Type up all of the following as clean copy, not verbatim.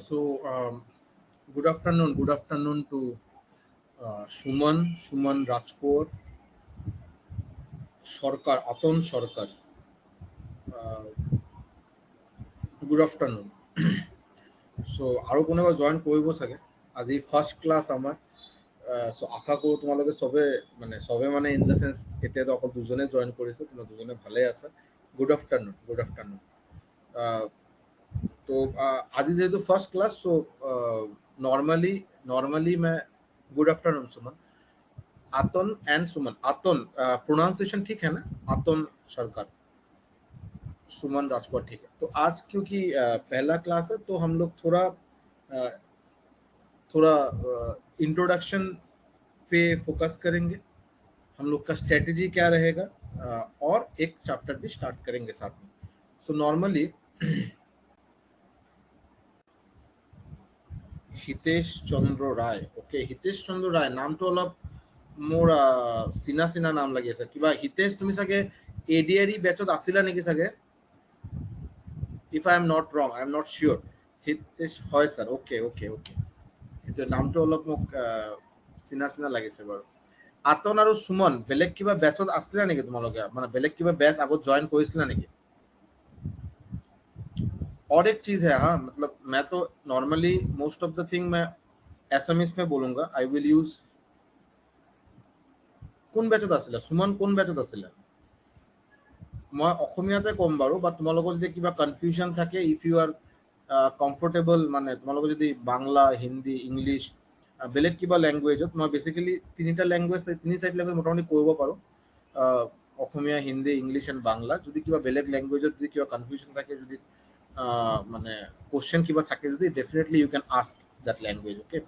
So, good afternoon to Suman Rajkot, Sarkar, Aton Sarkar. Good afternoon. So, আৰু কোনোবা join কৰিব চাগে আজি ফাৰ্ষ্ট ক্লাছ আমাৰ সো আশা কৰোঁ তোমালোকে চবে মানে ইন দ্য চেন্স এতিয়াতো অকল দুজনে জয়েন কৰিছে তোমালোক দুজনে ভালে আছে গুড আফটাৰনুন তো আজি যেহেতु फर्स्ट क्लास सो नॉर्मली मैं good afternoon Suman Atan and Suman Atan pronunciation ठीक है ना आतन सरकार सुमन राजकोट ठीक है तो आज क्योंकि पहला क्लास है तो हम लोग थोड़ा इंट्रोडक्शन पे फोकस करेंगे हम लोग का स्ट्रेटेजी क्या रहेगा और एक चैप्टर भी स्टार्ट करेंगे साथ में सो नॉर्मली हितेश चंद्र राय ओके हितेश चंद्र राय नाम तो अलग मोर सीना नाम लगे सर किबा हितेश तुम सके एडीआरई बैचत आसिला नेকি सके if I am not wrong I am not sure Hitesh হয় सर ओके এটো নামটো অলপ মোক सीना লাগিছে বাৰু আতন আৰু সুমন বেলেগ কিবা ব্যাচত আছিলা নেকি তোমালোকে মানে বেলেগ কিবা ব্যাচ আগত জয়েন কৰিছিলা নেকি और एक चीज है हाँ मतलब मैं तो normally most of the thing मैं एसएमएस में बोलूंगा आई विल यूज কোন ব্যাচত আছিলা সুমন কোন ব্যাচত আছিলা মই অসমীয়াতে কম বাৰু বা তোমালোকৰ যদি কিবা কনফিউজন থাকে ইফ ইউ আৰ কমফৰ্টেবল মানে তোমালোকৰ যদি বাংলা হিন্দী ইংলিশ বেলেগ কিবা ল্যাঙ্গুৱেজত মই বেসিক্যালি তিনিটা ল্যাঙ্গুৱেজ তিনি সাইড ল্যাঙ্গুৱেজ মোটামুটি কৰিব পাৰো অসমীয়া হিন্দী ইংলিশ এন্ড বাংলা যদি কিবা বেলেগ ল্যাঙ্গুৱেজত যদি কিবা কনফিউজন থাকে যদি মানে কোশ্চেন কিবা থাকে যদি definitely you can ask that language okay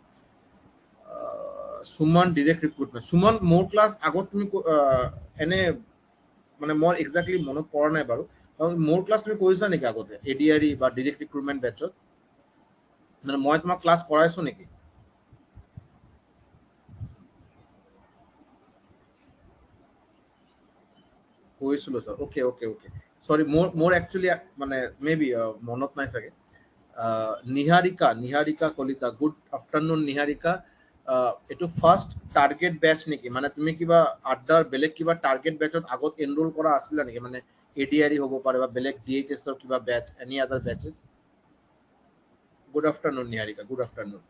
Suman direct recruitment Suman মোৰ ক্লাস আগত তুমি এনে মানে মই এক্স্যাক্টলি মনত পৰা নাই বাৰু মোৰ ক্লাস তুমি কৰিছা নেকি আগতে এডিআৰই বা ডাইৰেক্ট ৰিক্ৰুটমেন্ট ব্যাচত মানে মই তোমাক ক্লাস কৰাইছো নেকি কৰিছিলো স্যার ওকে সরি মোর একচুয়ালি মানে মেবি মনত নাই সাগে নিহারিকা কলিতা গুড আফটারনুন নিহারিকা এটো ফার্স্ট টার্গেট ব্যাচ নেকি মানে তুমি কিবা আড্ডাৰ বেলেগ কিবা টাৰ্গেট ব্যাচত আগত এনৰোল কৰা আছিল নেকি মানে এডিআৰই হ'ব পাৰে বা বেলেগ ডিএইচএস ৰ কিবা batch any other batches good afternoon Niharika good afternoon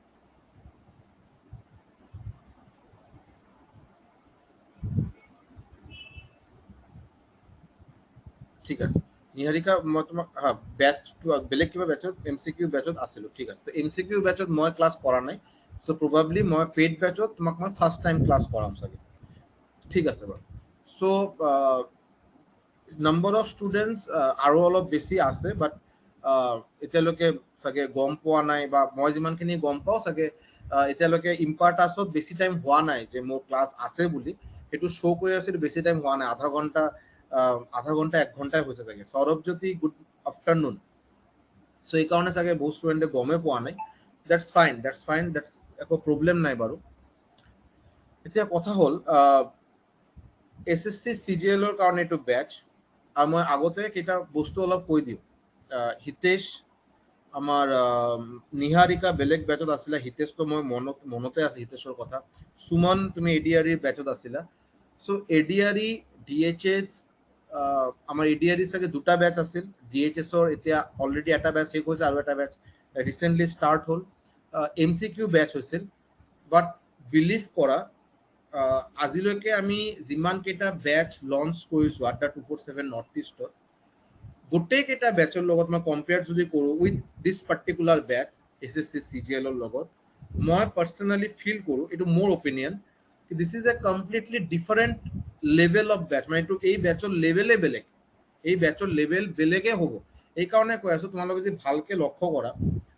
ঠিক আছে নিহারিকা মই তোমাক হ্যাঁ ব্যাচ বেলেগ কিবা ব্যাচত এমসিকিউ ব্যাচত আছিল ঠিক আছে তো এমসিকিউ ব্যাচত মই ক্লাস কৰা নাই সো প্ৰবাবলি মই পেইড ব্যাচত তোমাক মই ফাৰ্স্ট টাইম ক্লাস কৰাম সাগে ঠিক আছে বাৰু সো নাম্বাৰ অফ স্টুডেন্টস আৰু অলপ বেছি আছে বাট এতিয়ালৈকে সাগে গম পোৱা নাই বা মই যিমানখিনি গম পাওঁ সাগে এতিয়ালৈকে ইম্পাৰ্টাছত বেছি টাইম হোৱা নাই যে মোৰ ক্লাস আছে বুলি এটো শো কৰি আছে বেছি টাইম হোৱা নাই আধা ঘন্টা 1 ঘন্টায় হৈছে সাগে সৌৰভজ্যোতি গুড আফটাৰনুন সো এই কাৰণে সাগে বহুত স্টুডেন্টে গমে পোৱা নাই দ্যাটস ফাইন দ্যাটস একো প্ৰবলেম নাই বাৰু এতিয়া কথা হল এসএসসি সিজিএল ৰ কাৰণে এটো ব্যাচ আর মই আগতে কেটা বস্তু অলপ কৈ দিও হিতেশ আমার নিহারিকা বেলেগ ব্যাচত আছিলা হিতেশ তো মই মনতে আছে হিতেশৰ কথা সুমন তুমি এডিআৰই ব্যাচত আছিলা সো এডিআৰই ডিএইচএস আমাৰ এডিআৰই সাগে দুটা ব্যাচ আছিল ডিএইচএস ৰ এতিয়া অলৰেডি এটা ব্যাচ শেষ হৈছে আৰু এটা ব্যাচ ৰিসেন্টলি স্টাৰ্ট হল এমসিকিউ ব্যাচ হৈছিল বাট বিলিভ কৰা আজিলৈকে আমি যিমান কেইটা ব্যাচ লঞ্চ কৰিছো আড্ডা 247 নৰ্থ ইষ্টত গোটেই কেইটা ব্যাচৰ লগত মই কম্পেয়াৰ যদি কৰো with this particular batch SSC CGL ৰ লগত মই পাৰ্সোনালি ফিল কৰো এটো মোৰ অপিনিয়ন कि this is a completely different level of batch মানে এটো এই ব্যাচৰ লেভেলে বেলেগ এই ব্যাচৰ লেভেল বেলেগে হ'ব এই কাৰণে কৈ আছো তোমালোকে যদি ভালকে লক্ষ্য কৰা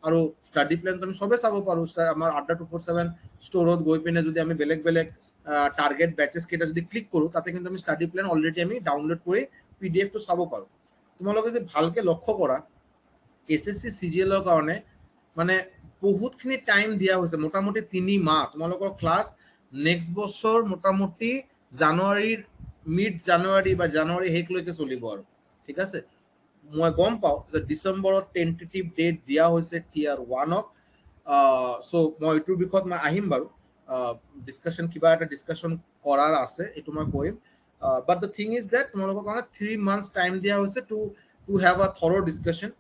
আৰু স্টাডি প্ল্যান তুমি সবে চাব পাৰো আমাৰ আড্ডা 247 ষ্টৰত গৈ পিনে যদি আমি বেলেগ টাৰ্গেট ব্যাচেস কেটা যদি ক্লিক কৰো তাতে কিন্তু আমি স্টাডি প্ল্যান অলৰেডি আমি ডাউনলোড কৰি পিডিএফ তো চাব পাৰো তোমালোকে যদি ভালকে লক্ষ্য কৰা এসএসসি সিজিএল ৰ কাৰণে মানে বহুতখিনি টাইম দিয়া হৈছে মোটামুটি 3 মাহ তোমালোকৰ ক্লাস নেক্সট বছৰ মোটামুটি জানুৱাৰীৰ মিড জানুৱাৰী বা জানুৱাৰী হেকলৈকে চলিব আৰু ঠিক আছে মই গম পাওঁ যে ডিসেম্বৰত টেন্টেটিভ ডেট দিয়া হৈছে টিয়াৰ 1ক সো মই এইটোৰ বিষয়ত মই আহিম বাৰু, ডিছকাশ্যন কিবা এটা ডিছকাশ্যন কৰাৰ আছে, এইটো মই কৰিম। বাট দ্য থিং ইজ ডেট তোমালোকৰ কাৰণে 3 months টাইম দিয়া হৈছে টু হেভ আ থৰ ডিছকাশ্যন।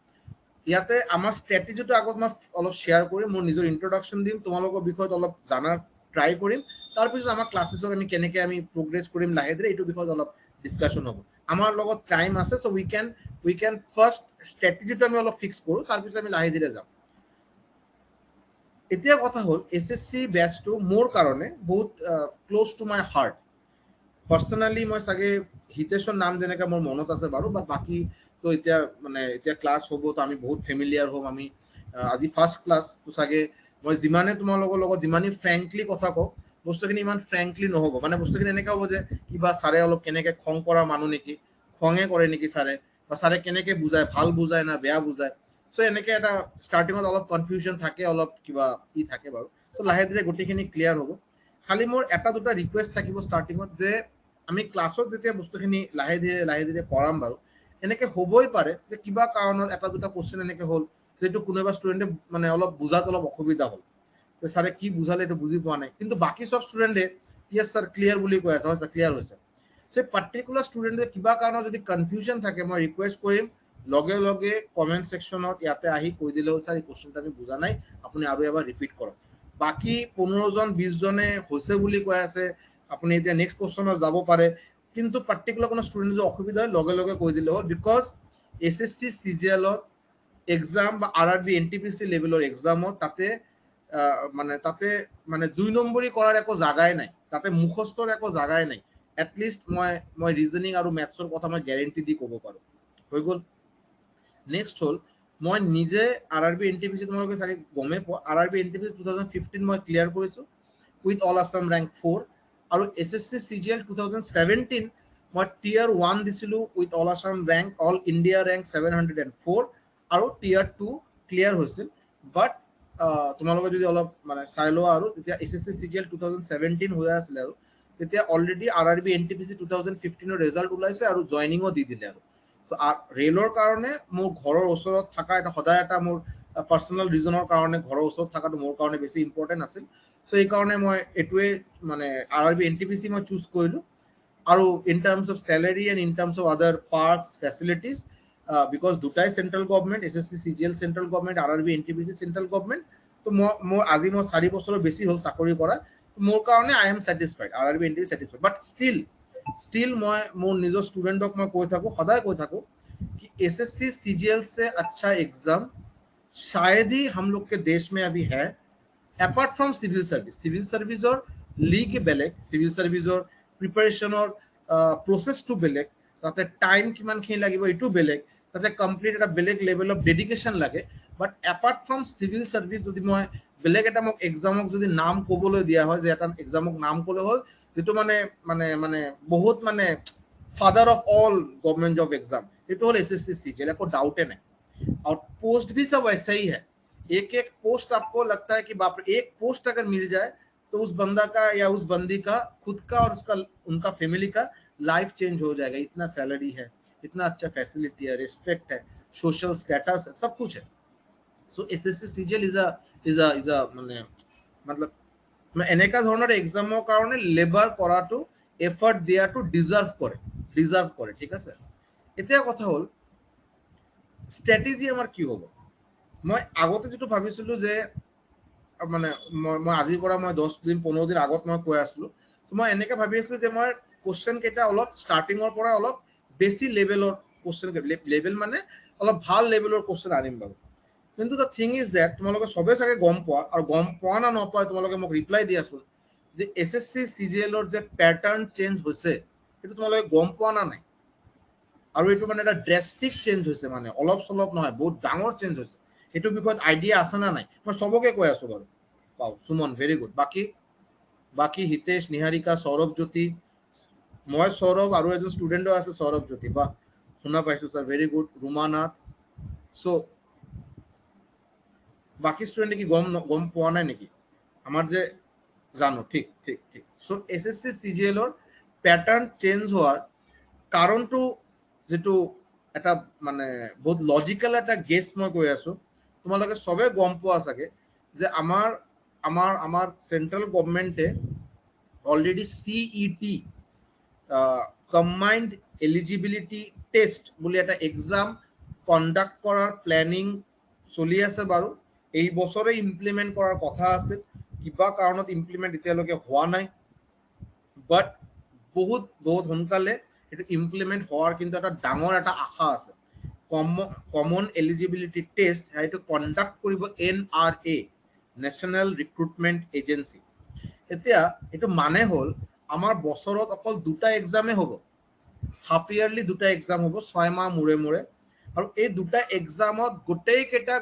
ইয়াতে আমাৰ ষ্ট্ৰেটেজিটো আগত মই অলপ শ্বেয়াৰ কৰিম, মোৰ নিজৰ ইন্ট্ৰডাকশ্যন দিম, তোমালোকৰ বিষয়ত অলপ জানাৰ ট্ৰাই কৰিম, তাৰপিছত আমাৰ ক্লাছেছত আমি কেনেকৈ আমি প্ৰগ্ৰেছ কৰিম লাহে ধীৰে এইটো বিষয়ত অলপ ডিছকাশ্যন হ'ব। আমাৰ লগত টাইম আছে, চ' উই কেন ফাৰ্ষ্ট ষ্ট্ৰেটেজিটো আমি অলপ ফিক্স কৰোঁ, তাৰপিছত আমি লাহে ধীৰে যাম। এতিয়া কথা হ'ল SSC বেচটো মোৰ কাৰণে বহুত close to my heart. Personally মই চাগে হিতেশৰ নাম যেনেকৈ মোৰ মনত আছে বাৰু, বাট বাকী তো এতিয়া মানে এতিয়া ক্লাছ হ'ব, তো আমি বহুত ফেমিলিয়াৰ হ'ম। আমি আজি ফাৰ্ষ্ট ক্লাছ, তো চাগে মই যিমানে তোমালোকৰ লগত যিমানেই ফ্ৰেংকলি কথা কওঁ, বস্তুখিনি ইমান ফ্ৰেংকলি নহ'ব। মানে বস্তুখিনি এনেকৈ হ'ব যে কিবা ছাৰে অলপ কেনেকৈ খং কৰা মানুহ নেকি, খঙে কৰে নেকি ছাৰে, বা ছাৰে কেনেকৈ বুজায়, ভাল বুজায় না বেয়া বুজায়। চ' এনেকৈ এটা ষ্টাৰ্টিঙত অলপ কনফিউজন থাকে, অলপ কিবা থাকে বাৰু। চ' লাহে ধীৰে গোটেইখিনি ক্লিয়াৰ হ'ব। খালি মোৰ এটা দুটা ৰিকুৱেষ্ট থাকিব ষ্টাৰ্টিঙত, যে আমি ক্লাছত যেতিয়া বস্তুখিনি লাহে ধীৰে কৰাম বাৰু, এনেকৈ হ'বই পাৰে যে কিবা কাৰণত এটা দুটা কুৱেশ্যন এনেকৈ হ'ল যিটো কোনোবা ষ্টুডেণ্টে মানে অলপ বুজাত অলপ অসুবিধা হ'ল, যে ছাৰে কি বুজালে এইটো বুজি পোৱা নাই, কিন্তু বাকী চব ষ্টুডেণ্টে য়েছ ছাৰ ক্লিয়াৰ বুলি কৈ আছে, হয় ছাৰ ক্লিয়াৰ হৈছে। সেই পাৰ্টিকুলাৰ ষ্টুডেণ্টে কিবা কাৰণত যদি কনফিউজন থাকে, মই ৰিকুৱেষ্ট কৰিম লগে লগে কমেণ্ট ছেকশ্যনত ইয়াতে আহি কৈ দিলে হ'ল, ছাৰ এই কুৱেশ্যনটো আমি বুজা নাই, আপুনি আৰু এবাৰ ৰিপিট কৰক। বাকী 15জন 20জনে হৈছে বুলি কৈ আছে, আপুনি এতিয়া নেক্সট কুৱেশ্যনত যাব পাৰে, কিন্তু পাৰ্টিকুলাৰ কোনো ষ্টুডেণ্ট যদি অসুবিধা হয় লগে লগে কৈ দিলে হ'ল। বিকজ SSC CGL-ত এক্সাম বা RRB NTPC লেভেলৰ এক্সামত তাতে মানে 2 নম্বৰী কৰাৰ একো জাগাই নাই, তাতে মুখস্থৰ একো জাগাই নাই। এটলিষ্ট মই ৰিজনিং আৰু মেথছৰ কথা মই গেৰেণ্টি দি ক'ব পাৰোঁ। হৈ গ'ল। নেক্সট হ'ল মই নিজে RRB NTPC, তোমালোকে চাগে গমেই পোৱা, RRB NTPC 2015 মই ক্লিয়াৰ কৰিছোঁ উইথ অল আছাম ৰেংক 4, আৰু SSC CGL 2017 মই Tier 1 দিছিলোঁ with all Assam rank, all India rank 704, আৰু Tier 2 ক্লিয়াৰ হৈছিল। বাট তোমালোকে যদি অলপ মানে চাই লোৱা, আৰু তেতিয়া SSC CGL 2017 হৈ আছিলে, আৰু তেতিয়া অলৰেডি RRB NTPC 2015 ৰিজাল্ট ওলাইছে আৰু জইনিঙো দি দিলে। আৰু ৰেলৰ কাৰণে মোৰ ঘৰৰ ওচৰত থকা এটা সদায় এটা মোৰ পাৰ্চনেল ৰিজনৰ কাৰণে ঘৰৰ ওচৰত থকাটো মোৰ কাৰণে বেছি ইম্পৰ্টেণ্ট আছিল। চ' এইকাৰণে মই এইটোৱে মানে RRB NTPC মই চুজ কৰিলোঁ। আৰু in terms of salary and in terms of আদাৰ পাৰ্টছ ফেচিলিটিজ, বিকজ দুটাই central government, SSC CGL central government, RRB NTPC central government. তো মোৰ আজি মই 4 বছৰৰ বেছি হ'ল চাকৰি কৰা, মোৰ কাৰণে I am satisfied, RRB NTPC satisfied. But still মই মোৰ নিজৰ ষ্টুডেণ্টক মই কৈ থাকোঁ, সদায় কৈ থাকোঁ कि SSC CGL से अच्छा एग्जाम शायद ही हम लोग के देश में अभी है, apart from civil service. Civil सर्विसर लीग बेलेग, सिविल सर्विसर प्रिपेरेशনৰ প্ৰচেছটো বেলেগ, তাতে টাইম কিমানখিনি লাগিব এইটো বেলেগ, তাতে কমপ্লিট এটা বেলেগ লেভেল অফ ডেডিকেশ্যন লাগে। বাট এপাৰ্ট ফ্ৰম চিভিল ছাৰ্ভিচ যদি মই বেলেগ এটা মোক এক্সামক যদি নাম ক'বলৈ দিয়া হয়, যে এটা এক্সামক নাম ক'লে হ'ল যিটো মানে মানে মানে বহুত মানে father of all government job exam, ये तो SSC CGL, को डाउट है नहीं। और पोस्ट भी सब वैसा ही है, एक एक पोस्ट आपको लगता है कि बाप रे, एक पोस्ट अगर मिल जाए तो उस बंदा का या उस बंदी का खुद का और उसका उनका फैमिली का लाइफ चेंज हो जाएगा। इतना सैलरी है, इतना अच्छा फैसिलिटी है, रिस्पेक्ट है, सोशल स्टेटस है, सब कुछ है। सो SSC CGL इज अ मतलब এনেকা ধৰণৰ এক্সামৰ কাৰণে লেবাৰ কৰাটো, এফৰ্ট দিয়াটো ডিজাৰ্ভ কৰে, ঠিক আছে। এতিয়া কথা হ'ল ষ্ট্ৰেটেজি আমাৰ কি হ'ব। মই আগতে যিটো ভাবিছিলোঁ যে মানে মই আজিৰ পৰা মই 10 দিন 15 দিন আগত মই কৈ আছিলোঁ, মই এনেকৈ ভাবি আছিলোঁ যে মই কুৱেশ্যন কেইটা অলপ ষ্টাৰ্টিঙৰ পৰা অলপ বেছি লেভেলৰ কুৱেশ্যন, লেভেল মানে অলপ ভাল লেভেলৰ কুৱেশ্যন আনিম বাৰু। কিন্তু দ্য থিং ইজ ডেট তোমালোকে চবে চাগে গম পোৱা, আৰু গম পোৱা না নপোৱা তোমালোকে মোক ৰিপ্লাই দিয়াচোন, যে SSC CGL-ৰ যে পেটাৰ্ণ চেঞ্জ হৈছে সেইটো তোমালোকে গম পোৱা না নাই। আৰু এইটো মানে এটা ড্ৰেষ্টিক চেঞ্জ হৈছে, মানে অলপ চলপ নহয়, বহুত ডাঙৰ চেঞ্জ হৈছে। সেইটো বিষয়ত আইডিয়া আছে না নাই, মই চবকে কৈ আছোঁ বাৰু। পাওঁ সুমন, ভেৰি গুড। বাকী হিতেশ, নিহাৰিকা, সৌৰভ জ্যোতি, মই সৌৰভ আৰু এজন ষ্টুডেণ্টও আছে সৌৰভ জ্যোতি, বাহ শুনা পাইছোঁ ছাৰ, ভেৰি গুড। ৰুমানাথ। চ' বাকি ষ্টুডেণ্টে কি গম পোৱা নাই নেকি আমাৰ যে জানো, ঠিক। চ' SSC CGL-ৰ পেটাৰ্ণ চেঞ্জ হোৱাৰ কাৰণটো যিটো এটা মানে বহুত লজিকেল এটা গেছ মই কৈ আছোঁ, তোমালোকে চবে গম পোৱা চাগে যে আমাৰ আমাৰ আমাৰ চেন্ট্ৰেল গভৰ্নমেণ্টে already CET combined eligibility test বুলি এটা এক্সাম কণ্ডাক্ট কৰাৰ প্লেনিং চলি আছে বাৰু। এই বছৰে ইমপ্লিমেণ্ট কৰাৰ কথা আছিল, কিবা কাৰণত ইমপ্লিমেণ্ট এতিয়ালৈকে হোৱা নাই, বাট বহুত বহুত সোনকালে এইটো ইমপ্লিমেণ্ট হোৱাৰ কিন্তু এটা ডাঙৰ এটা আশা আছে। কমন এলিজিবিলিটি টেষ্ট সেইটো কণ্ডাক্ট কৰিব NRA, নেশ্যনেল ৰিক্ৰুটমেণ্ট এজেঞ্চি। এতিয়া এইটো মানে হ'ল আমাৰ বছৰত অকল দুটা এক্সামে হ'ব, হাফ ইয়াৰলি দুটা এক্সাম হ'ব 6 মাহ মূৰে মূৰে। আৰু এই দুটা এক্সামত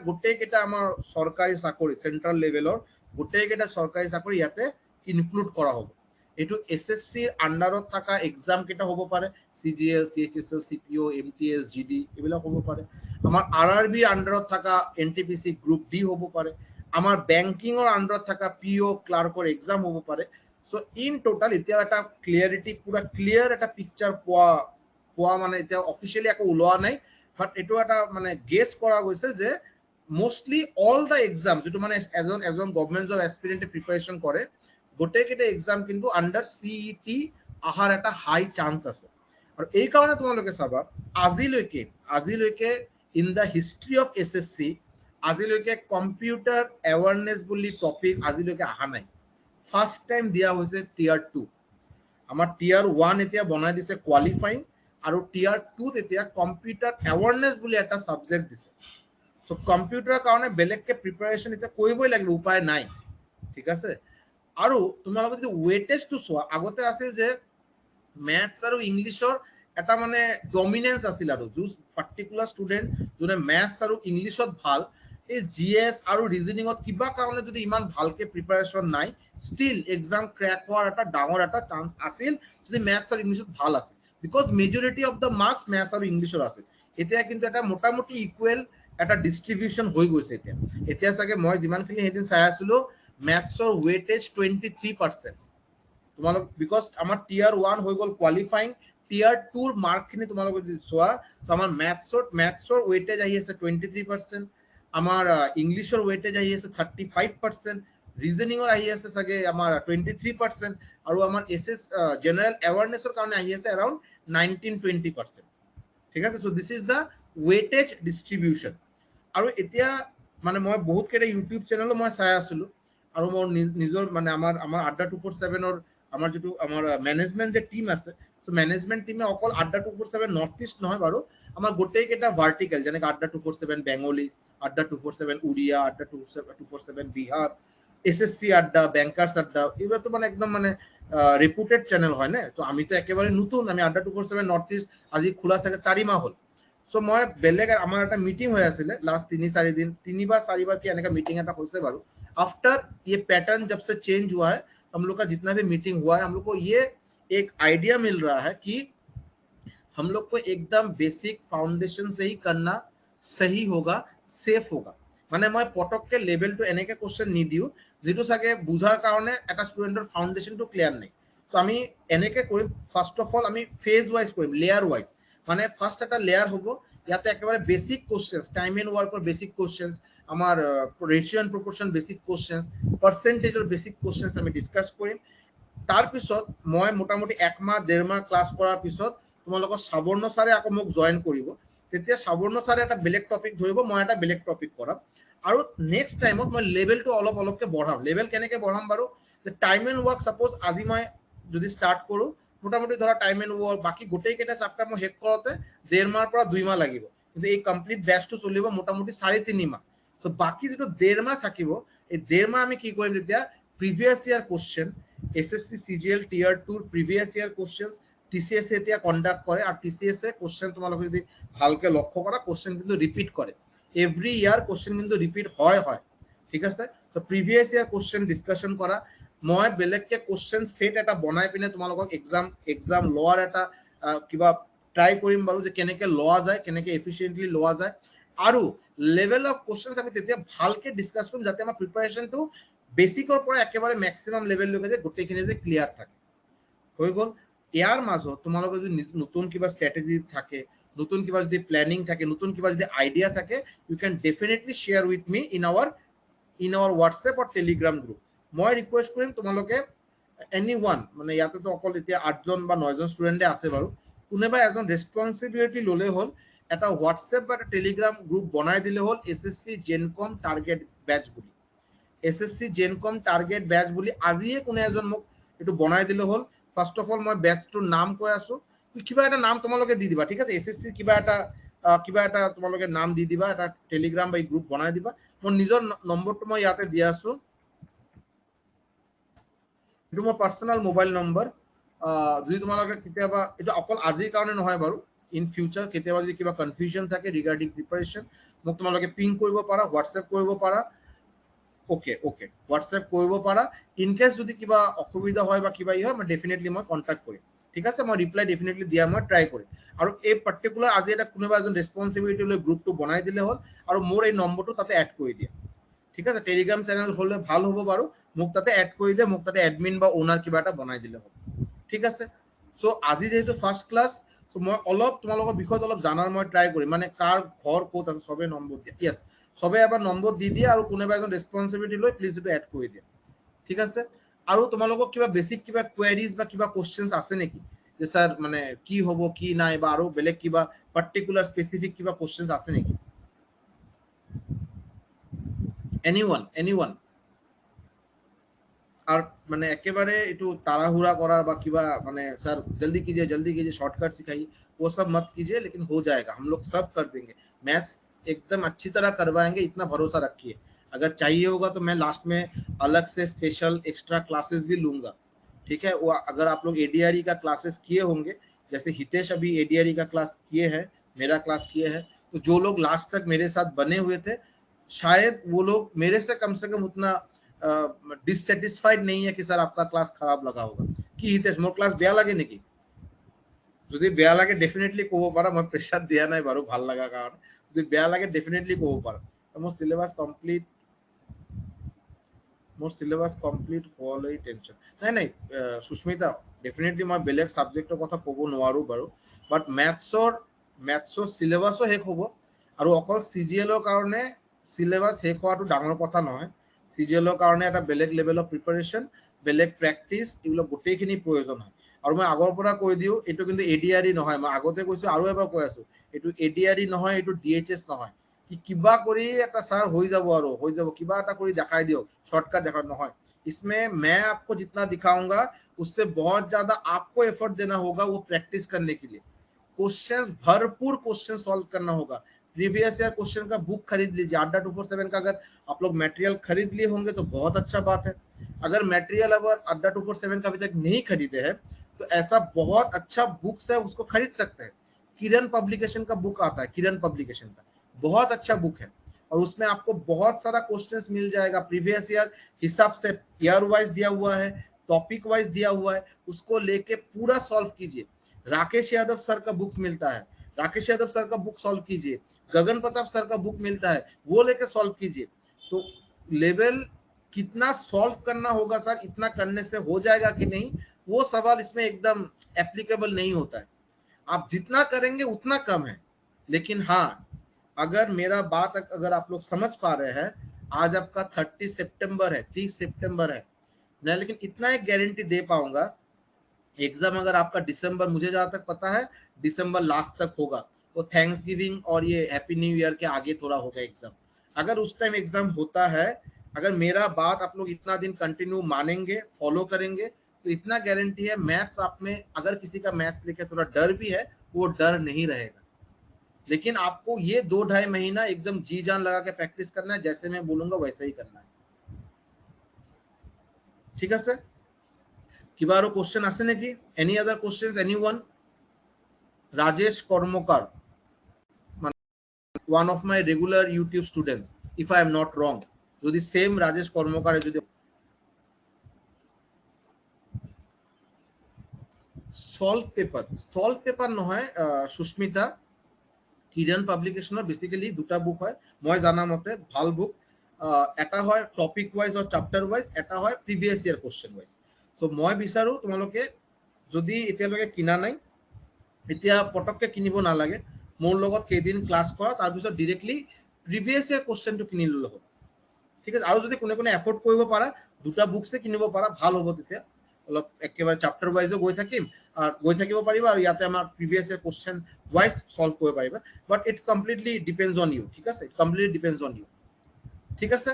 গোটেইকেইটা আমাৰ চৰকাৰী চাকৰি, চেন্ট্ৰেল লেভেলৰ গোটেইকেইটা চৰকাৰী চাকৰি ইয়াতে ইনক্লুড কৰা হ'ব। এইটো SSCৰ আণ্ডাৰত থকা এক্সাম কেইটা হ'ব পাৰে, CGL, CHSL, CPO, MTS, GD এইবিলাক হ'ব পাৰে। আমাৰ RRBৰ আণ্ডাৰত থকা NTPC গ্ৰুপ D হ'ব পাৰে, আমাৰ বেংকিঙৰ আণ্ডাৰত থকা PO ক্লাৰ্কৰ এক্সাম হ'ব পাৰে। সো ইন টোটাল এতিয়া এটা ক্লিয়াৰিটি, পুৰা ক্লিয়াৰ এটা পিকচাৰ পোৱা মানে এতিয়া অফিচিয়েলি একো ওলোৱা নাই, বাট এইটো এটা মানে গেছ কৰা গৈছে যে মোষ্টলি অল দ্য এক্সাম যিটো মানে এজন গভৰ্ণমেণ্ট জব এছপিৰেণ্টে প্ৰিপাৰেশ্যন কৰে, গোটেইকেইটা এক্সাম কিন্তু আণ্ডাৰ CET অহাৰ এটা হাই চান্স আছে। আৰু এই কাৰণে তোমালোকে চাবা আজিলৈকে in the history of SSC আজিলৈকে কম্পিউটাৰ এৱাৰনেছ বুলি টপিক আজিলৈকে অহা নাই। ফাৰ্ষ্ট টাইম দিয়া হৈছে Tier 2। আমাৰ Tier 1 এতিয়া বনাই দিছে কোৱালিফাইং, আৰু Tier 2 এতিয়া কম্পিউটাৰ এৱাৰনেছ বুলি এটা ছাবজেক্ট দিছে। সো কম্পিউটাৰৰ কাৰণে বেলেগকে প্ৰিপাৰেশ্যন এতিয়া কৰিবই লাগিব, উপায় নাই, ঠিক আছে। আৰু তোমালোকে যদি ৱেটেজটো চোৱা, আগতে আছিল যে মেথছ আৰু ইংলিছৰ এটা মানে ডমিনেন্স আছিল, আৰু যোন পাৰ্টিকুলাৰ ষ্টুডেণ্ট যোনে মেথছ আৰু ইংলিছত ভাল, এই GS আৰু ৰিজনিঙত কিবা কাৰণে যদি ইমান ভালকে প্ৰিপাৰেশ্যন নাই, ষ্টিল এক্সাম ক্ৰেক হোৱাৰ এটা ডাঙৰ এটা চান্স আছিল যদি মেথছ আৰু ইংলিছত ভাল আছিল, because majority of the marks maths আৰু ইংলিছৰ আছিল। এতিয়া কিন্তু এটা মোটামুটি ইকুৱেল এটা ডিষ্ট্ৰিবিউশ্যন হৈ গৈছে। এতিয়া চাগে মই যিমানখিনি সেইদিন চাই আছিলো, মেথছৰ ৱেটেজ 23%। তোমালোক বিকজ আমাৰ Tier 1 হৈ গ'ল কোৱালিফাইং, Tier 2ৰ মাৰ্কখিনি তোমালোকে যদি চোৱা, তো আমাৰ মেথছৰ ৱেটেজ আহি আছে 23%, আমাৰ ইংলিছৰ ৱেটেজ আহি আছে 35%, ৰিজনিঙৰ আহি আছে চাগে আমাৰ 23%, আৰু আমাৰ জেনেৰেল এৱাৰনেছৰ কাৰণে আহি আছে এৰাউণ্ড 19-20%, ঠিক আছে। So' this is the weightage distribution. আৰু এতিয়া মানে মই বহুত কেইটা ইউটিউব চেনেলো মই চাই আছিলোঁ, আৰু মোৰ নিজৰ মানে আমাৰ আড্ডা 247ৰ আমাৰ যিটো আমাৰ মেনেজমেণ্ট যে টিম আছে, চ' মেনেজমেণ্ট টিমে অকল আড্ডা 247 নৰ্থ ইষ্ট নহয় বাৰু, আমাৰ গোটেইকেইটা ভাৰ্টিকেল যেনেকৈ আড্ডা 247 বেংগলী, আড্ডা 247 উড়িয়া, আড্ডা 247 বিহাৰ, SSC আড্ডা, বেংকাৰ্ছ আড্ডা, এইবিলাকতো মানে একদম মানে ৰেপুটেড চেনেল হয় নে। তো আমিতো একেবাৰে নতুন, আমি আড্ডা 247 নৰ্থ ইষ্ট আজি খোলা চাগে 4 মাহ হ'ল। সো মই বেলেগ আমাৰ এটা মিটিং হৈ আছিলে লাষ্ট 3-4 दिन, 3 बार 4 बार की এনেকা मीटिंग এটা হৈছে বাৰু। आफ्टर ये पैटर्न जब से चेंज हुआ है, हम लोग का जितना भी मीटिंग हुआ है, हम लोग को ये एक आइडिया मिल रहा है कि हम लोग को एकदम बेसिक फाउंडेशन से ही करना सही होगा, सेफ होगा। মানে মই পটককে লেভেলটো এনেকে কোশ্চেন নিদিও যেটো চাগে বুঝাৰ কাৰণে এটা ষ্টুডেন্টৰ ফাউন্ডেশনটো ক্লিয়াৰ নাই। সো আমি এনেকে কৰিম, ফাৰ্স্ট অফ অল আমি ফেজ ওয়াইজ কৰিম, লেয়াৰ ওয়াইজ। মানে ফাৰ্স্ট একটা লেয়াৰ হব, ইয়াতে একেবাৰে বেসিক কোশ্চেন্স, টাইম এন্ড ওয়াৰ্কৰ বেসিক কোশ্চেন্স, আমাৰ ratio and proportion basic questions, পাৰ্সেন্টেজৰ বেসিক কোশ্চেন্স আমি ডিসকাস কৰিম। তাৰ পিছত মই মোটামুটি 1 মাহ 1.5 মাহ ক্লাস কৰাৰ পিছত তোমালোকৰ সাবৰ্ণ ছাৰে আকৌ মোক জয়েন কৰিব। তেতিয়া সাবৰ্ণ ছাৰে এটা বেলেগ টপিক ধৰিব, মই এটা বেলেগ টপিক কৰাম। আৰু নেক্সট টাইমত মই লেভেলটো অলপকে বঢ়াম। লেভেল কেনেকে বঢ়াম বাৰু, যে টাইম এন্ড ওয়াৰ্ক সাপোজ আজি মই যদি স্টাৰ্ট কৰো, মোটামুটি ধৰা টাইম এন্ড ওয়াৰ্ক বাকি গোটেইকেইটা চাপ্টাৰ মই শেষ কৰোতে 1.5 মাহৰ পৰা 2 মাহ লাগিব, কিন্তু এই কমপ্লিট ব্যাচটো চলিব মোটামুটি 3.5 মাহ। সো বাকি যেটো 1.5 মাহ থাকিব, এই 1.5 মাহ আমি কি কৰিম, তেতিয়া প্ৰিভিয়াস ইয়াৰ কোশ্চেন, SSC CGL Tier 2 প্ৰিভিয়াস ইয়াৰ কোশ্চেন TCS এতিয়া কন্ডাক্ট কৰে, আৰু TCS কোশ্চেন তোমালোকে যদি ভালকে লক্ষ্য কৰা, কোশ্চেন কিন্তু ৰিপিট কৰে। এভৰি ইয়াৰ কোশ্চেন কিন্তু ৰিপিট হয়, ঠিক আছে। সো প্ৰিভিয়াস ইয়াৰ কোশ্চেন ডিসকাশন কৰা, মই বেলেগকে কোশ্চেন সেট এটা বনাই পিনে তোমালোকক এক্সাম লোৱাৰ এটা কিবা ট্ৰাই কৰিম বাৰু, যে কেনেকে লোৱা যায়, কেনেকে এফিচিয়েন্টলি লোৱা যায়। আৰু লেভেল অফ কোশ্চেন্স আমি তেতিয়া ভালকে ডিসকাস কৰিম, যাতে আমাৰ প্ৰিপাৰেশনটো বেসিকৰ পৰা একেবাৰে ম্যাক্সিমাম লেভেললৈকে যে গোটেইখিনি যে ক্লিয়াৰ থাকে। হৈ গ'ল। ইয়াৰ মাজত তোমালোকে যদি নতুন কিবা স্ট্র্যাটেজি থাকে, নতুন কিবা যদি প্ল্যানিং থাকে, নতুন কিবা যদি আইডিয়া থাকে, you can definitely share with me in our in our WhatsApp or Telegram group. মই ৰিকুৱেষ্ট কৰিম তোমালোকে এনি ওৱান, মানে ইয়াতেতো অকল এতিয়া 8জন বা 9জন ষ্টুডেণ্টে আছে বাৰু, কোনোবা এজন ৰেছপনচিবিলিটি ল'লে হ'ল, এটা হোৱাটছএপ বা এটা টেলিগ্ৰাম গ্ৰুপ বনাই দিলে হ'ল SSC জেনকম টাৰ্গেট বেচ বুলি। SSC জেনকম টাৰ্গেট বেচ বুলি আজিয়ে কোনো এজন মোক এইটো বনাই দিলে হ'ল। ফাৰ্ষ্ট অফ অল মই বেচটোৰ নাম কৈ আছোঁ, কিবা এটা নাম তোমালোকে দি দিবা, ঠিক আছে? SSC কিবা এটা তোমালোকে নাম দি দিবা, এটা টেলিগ্ৰাম বা গ্ৰুপ বনাই দিবা। মোৰ নিজৰ নম্বৰটো মই ইয়াতে দি আছোঁ, এইটো মোৰ পাৰ্চনেল মোবাইল নম্বৰ। যদি তোমালোকে কেতিয়াবা, এইটো অকল আজিৰ কাৰণে নহয় বাৰু, ইন ফিউচাৰ কেতিয়াবা যদি কিবা কনফিউজন থাকে ৰিগাৰ্ডিং প্ৰিপাৰেশ্যন, মোক তোমালোকে পিং কৰিব পাৰা, হোৱাটছএপ কৰিব পাৰা। ওকে হোৱাটছএপ কৰিব পাৰা। ইন কেছ যদি কিবা অসুবিধা হয় বা কিবা হয়, মই ডেফিনেটলি মই কণ্টেক্ট কৰিম, ঠিক আছে? মই ৰিপ্লাই ডেফিনেটলি দিয়া মই ট্ৰাই কৰিম। আৰু এই পাৰ্টিকুলাৰ আজি এটা কোনোবা এজন ৰেছপনচিবিলিটি লৈ গ্ৰুপটো বনাই দিলে হ'ল, আৰু মোৰ এই নম্বৰটো তাতে এড কৰি দিয়া, ঠিক আছে? টেলিগ্ৰাম চেনেল হ'লে ভাল হ'ব বাৰু, মোক তাতে এড কৰি দিয়ে, মোক তাতে এডমিন বা ওনাৰ কিবা এটা বনাই দিলে হ'ল, ঠিক আছে? চ' আজি যিহেতু ফাৰ্ষ্ট ক্লাছ, চ' মই অলপ তোমালোকৰ বিষয়ত অলপ জানাৰ মই ট্ৰাই কৰিম, মানে কাৰ ঘৰ ক'ত আছে চবে নম্বৰ দিয়ে। য়েছ, চবে এবাৰ নম্বৰ দি দিয়ে, আৰু কোনোবা এজন ৰেছপনচিবিলিটি লৈ প্লিজ এইটো এড কৰি দিয়ে, ঠিক আছে? আৰু তোমালোকক কিবা বেছিক কিবা কুৱেৰিজ বা কিবা কুৱেশ্যনছ আছে নেকি, যে স্যাৰ মানে কি হ'ব কি নাই, বা আৰু বেলেগ কিবা পাৰ্টিকুলাৰ স্পেচিফিক কিবা কুৱেশ্যনছ আছে নেকি? এনিওয়ান? আর মানে একেবারে একটু ताड़ाहुड़ा करार বা কিবা মানে सर जल्दी कीजिए शॉर्टकट सिखाइए, वो सब मत कीजिए, लेकिन हो जाएगा, हम लोग सब कर देंगे। मैथ्स एकदम अच्छी तरह करवाएंगे, इतना भरोसा रखिए। अगर चाहिए होगा तो मैं लास्ट में अलग से स्पेशल एक्स्ट्रा क्लासेस भी लूंगा, ठीक है? वो अगर आप लोग ADRE का क्लासेस किए होंगे, जैसे हितेश अभी ADRE का क्लास किए हैं, मेरा क्लास किए हैं, तो जो लोग लास्ट तक मेरे साथ बने हुए थे, शायद वो लोग मेरे से कम उतना ডিসস্যাটিসফাইড नहीं है कि सर आपका क्लास खराब लगा होगा। कि हितेश मोर क्लास बेया লাগে নেকি? যদি বেয়া লাগে ডেফিনেটলি ক'ব পাৰা, মই প্ৰেছাৰ দিয়া নাই বাৰু, ভাল লগা কাৰণে। যদি বেয়া লাগে ডেফিনেটলি ক'ব পাৰা। মোৰ সিলেবাস কমপ্লিট হ'লেই টেনশ্যন নাই। সুস্মিতা, ডেফিনেটলি মই বেলেগ ছাবজেক্টৰ কথা ক'ব নোৱাৰোঁ বাৰু, বাট মেথছৰ সিলেবাছো শেষ হ'ব। আৰু অকল CGL-ৰ কাৰণে সিলেবাস শেষ হোৱাটো ডাঙৰ কথা নহয়। CGL-ৰ কাৰণে এটা বেলেগ লেভেলৰ প্ৰিপাৰেশ্যন, বেলেগ প্ৰেক্টিচ, এইবিলাক গোটেইখিনি প্ৰয়োজন হয়। আৰু মই আগৰ পৰা কৈ দিওঁ, এইটো কিন্তু ADRE নহয়, মই আগতে কৈছোঁ আৰু এবাৰ কৈ আছোঁ, এইটো ADRE নহয়, এইটো DHS নহয়। कि किबा करी এটা सर हो যাব किबा এটা करी दिखाई दियो शॉर्टकट देखा নহয়। इसमें मैं आपको जितना दिखाऊंगा उससे बहुत ज्यादा आपको एफर्ट देना होगा वो प्रैक्टिस करने के लिए। क्वेश्चंस, भरपूर क्वेश्चन सॉल्व करना होगा। प्रीवियस ईयर क्वेश्चन का बुक खरीद लीजिए, अड्डा 247 का अगर आप लोग मटेरियल खरीद लिए होंगे तो बहुत अच्छा बात है। अगर मटेरियल अगर अड्डा 247 का अभी तक नहीं खरीदे हैं तो ऐसा बहुत अच्छा बुक्स है, उसको खरीद सकते हैं। किरण पब्लिकेशन का बुक आता है, किरण पब्लिकेशन का बहुत अच्छा बुक है, और उसमें आपको बहुत सारा क्वेश्चंस मिल जाएगा। प्रीवियस ईयर हिसाब से ईयर वाइज दिया हुआ है, टॉपिक वाइज दिया हुआ है, उसको लेके पूरा सॉल्व कीजिए। राकेश यादव सर का बुक मिलता है, राकेश यादव सर का बुक सॉल्व कीजिए। गगन प्रताप सर का बुक मिलता है, वो लेके सॉल्व कीजिए। तो लेवल कितना सॉल्व करना होगा सर, इतना करने से हो जाएगा कि नहीं, वो सवाल इसमें एकदम एप्लीकेबल नहीं होता है। आप जितना करेंगे उतना कम है। लेकिन हाँ, अगर मेरा बात अगर आप लोग समझ पा रहे हैं, आज आपका 30 सितंबर है, 30 सितंबर है मैं, लेकिन इतना एक गारंटी दे पाऊंगा, एग्जाम अगर आपका दिसंबर, मुझे जहां तक पता है दिसंबर लास्ट तक होगा, तो थैंक्स गिविंग और ये हैप्पी न्यू ईयर के आगे थोड़ा होगा एग्जाम। अगर उस टाइम एग्जाम होता है, अगर मेरा बात आप लोग इतना दिन कंटिन्यू मानेंगे, फॉलो करेंगे, तो इतना गारंटी है मैथ्स आप में, अगर किसी का मैथ्स लेके थोड़ा डर भी है, वो डर नहीं रहेगा। लेकिन आपको ये 2-2.5 महीना एकदम जी जान लगा के प्रैक्टिस करना है, जैसे मैं बोलूंगा वैसे ही करना है, ठीक है सर? কিবা আৰু क्वेश्चन আছে নেকি? Any other questions anyone? Rajesh कर्मकार, one of my regular YouTube students, if I am not wrong, যদি সেম রাজেশ কর্মকারে যদি সল্ভ পেপার নহয় সুস্মিতা, কিরণ পাবলিকেশনৰ বেসিক্যালি দুটা বুক হয় মই জানা মতে ভাল বুক। এটা হয় টপিক ওয়াইজ और চ্যাপ্টার ওয়াইজ, এটা হয় previous year question wise. So মই বিচাৰো তোমালোকে যদি এতিয়ালৈকে কিনা নাই, এতিয়া পটককে কিনিব নালাগে, মোৰ লগত কেইদিন ক্লাছ কৰা, তাৰপিছত ডিৰেক্টলি প্ৰিভিয়াস ইয়াৰ কোশ্চেনটো কিনি ল'লে হ'ব। ঠিক আছে। আৰু যদি কোনে কোনে এফৰ্ড কৰিব পাৰা দুটা বুকছে কিনিব পাৰা ভাল হ'ব, তেতিয়া অলপ একেবাৰে চাপ্টাৰ ৱাইজো গৈ থাকিম আৰু গৈ থাকিব পাৰিবা আৰু ইয়াতে আমাৰ previous year question wise solve কৰিব পাৰিবা। But it completely depends on you, ঠিক আছে, কমপ্লিটলি ডিপেণ্ডছ অন ইউ, ঠিক আছে।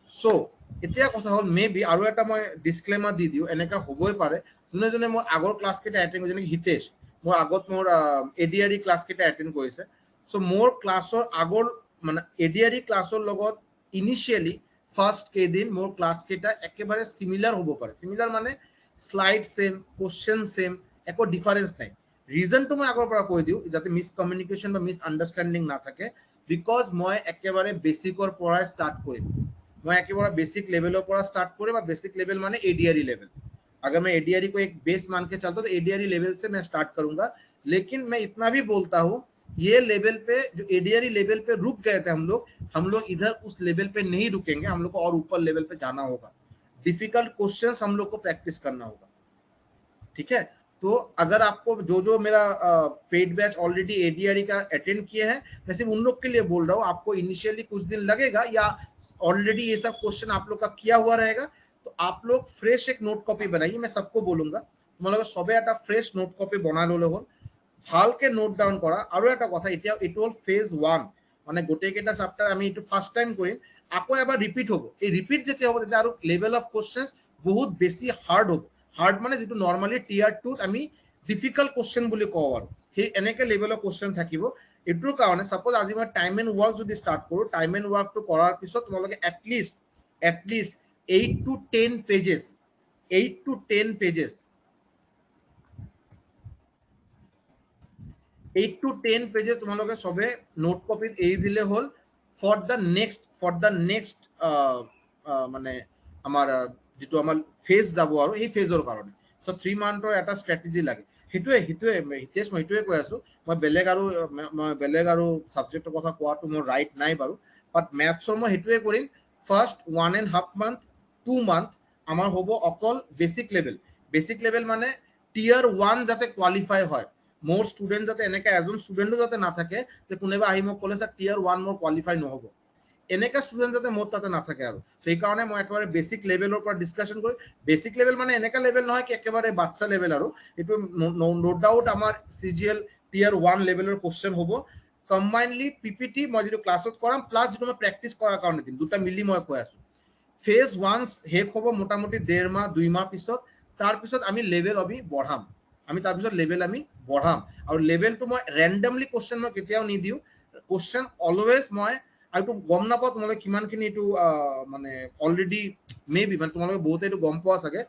চ' এতিয়া কথা হ'ল মে বি আৰু এটা মই ডিছক্লেমাৰ দি দিওঁ, এনেকুৱা হ'বই পাৰে যোনে যোনে মই আগৰ ক্লাছকেইটা এটেণ্ড কৰিছে, যেনেকৈ হিতেশ মোৰ আগত মোৰ ADRE ক্লাছকেইটা এটেণ্ড কৰিছে। চ' মোৰ ক্লাছৰ আগৰ মানে ADRE ক্লাছৰ লগত ইনিচিয়েলি ফাৰ্ষ্ট কেইদিন মোৰ ক্লাছকেইটা একেবাৰে চিমিলাৰ হ'ব পাৰে। চিমিলাৰ মানে শ্লাইড ছেম, কুৱেশ্যন ছেম, একো ডিফাৰেঞ্চ নাই। ৰিজনটো মই আগৰ পৰা কৈ দিওঁ যাতে মিছকমিউনিকেশ্যন বা মিছ আণ্ডাৰষ্টেণ্ডিং নাথাকে। বিকজ মই একেবাৰে বেচিকৰ পৰাই ষ্টাৰ্ট কৰিম, मैं एकेबारे बेसिक लेवल पर स्टार्ट करें, बेसिक लेवल माने ADRE लेवल। अगर मैं ADRE को एक बेस मान के चलता तो ADRE लेवल से मैं स्टार्ट करूंगा। लेकिन मैं इतना भी बोलता हूँ ये लेवल पे जो ADRE लेवल पे रुक गए थे हम लोग इधर उस लेवल पे नहीं रुकेंगे, हम लोग को और ऊपर लेवल पे जाना होगा। डिफिकल्ट क्वेश्चंस हम लोग को प्रैक्टिस करना होगा, ठीक है। तो अगर आपको जो जो मेरा पेड बैच ऑलरेडी ADRE का अटेंड किए हैं, मैं सिर्फ उन लोग के लिए बोल रहा हूँ, आपको इनिशियली कुछ दिन लगेगा या ऑलरेडी ये सब क्वेश्चन आप लोग का किया हुआ रहेगा, तो आप लोग फ्रेश एक नोट कॉपी बनाइए। मैं सबको बोलूंगा তোমালোকে সবে একটা ফ্রেশ নোট কপি বনাই ললে হল, ভালকে নোট ডাউন কৰা। আৰু এটা কথা, এতিয়া এইটো হল ফেজ 1, মানে গোটেইকেইটা চাপ্টাৰ আমি এইটো ফাৰ্ষ্ট টাইম কৰিম, আকৌ এবাৰ ৰিপিট হ'ব। এই ৰিপিট যেতিয়া হ'ব তেতিয়া আৰু লেভেল অফ কোশ্চেন্স বহুত বেছি হাৰ্ড হ'ব। হাৰ্ড মানে যেটো নৰ্মালি টিয়াৰ 2ত আমি ডিফিকাল্ট কোশ্চেন বুলি কওঁ, আৰু সেই এনেকে লেভেলৰ কোশ্চেন থাকিব। এটোৰ কাৰণে সাপোজ আজি মই টাইম এণ্ড ৱৰ্ক যদি ষ্টাৰ্ট কৰোঁ, টাইম এণ্ড ৱৰ্কটো কৰাৰ পিছত তোমালোকে at least 8 to 10 pages 8 to 10 pages 8 to 10 pages তোমালোকে সবে নোট কপিত এৰি দিলে হ'ল ফৰ দ্য নেক্সট মানে আমাৰ যেটো আমাৰ ফেজ যাব আৰু এই ফেজৰ কাৰণে। সো 3 মান্থৰ এটা ষ্ট্ৰেটেজি লাগে। হিতেশ মই হিটোৱে কৈ আছো, মই বেলেগ আৰু সাবজেক্টৰ কথা কোৱাটো মোৰ ৰাইট নাই বাৰু। বাট মেথছৰ মই হিটোৱে কৰিম, ফাৰ্ষ্ট 1.5 month 2 month আমাৰ হ'ব অকল বেসিক লেভেল মানে টিয়াৰ 1 যাতে কোৱালিফাই হয়। মোৰ ষ্টুডেন্ট যাতে এনেকা এজন ষ্টুডেন্টও যাতে নাথাকে যে কোনেবা আহি মোক ক'লে স্যাৰ টিয়াৰ 1 মোৰ কোৱালিফাই নহ'ব, এনেকা ষ্টুডেন্ট যাতে মোৰ তাতে নাথাকে। আৰু সেই কাৰণে মই একেবাৰে বেসিক লেভেলৰ পৰা ডিসকাশন কৰি, বেসিক লেভেল মানে এনেকা লেভেল নহয় কি একেবাৰে বাচ্চা লেভেল, আৰু এইটো নো ডাউট আমাৰ CGL টিয়াৰ 1 লেভেলৰ কোশ্চেন হ'ব। কম্বাইনলি PPT মই যেটো ক্লাছত কৰাম প্লাস যেটো মই প্ৰেক্টিস কৰাৰ কাৰণে দিম, দুটা মিলি মই কৈ আছো। ফেজ 1 শেষ হ'ব মোটামুটি 1.5 মাহ 2 মাহ পিছত, তাৰ পিছত আমি লেভেল বঢ়াম। আৰু লেভেলটো মই ৰেন্ডমলি কোশ্চেন মই কেতিয়াও নিদিও। কোশ্চেন অলৱেজ মই আৰু গম নাপাওঁ তোমালোকে কিমানখিনি এইটো মানে অলৰেডি মে বি মানে তোমালোকে বহুতে এইটো গম পোৱা চাগে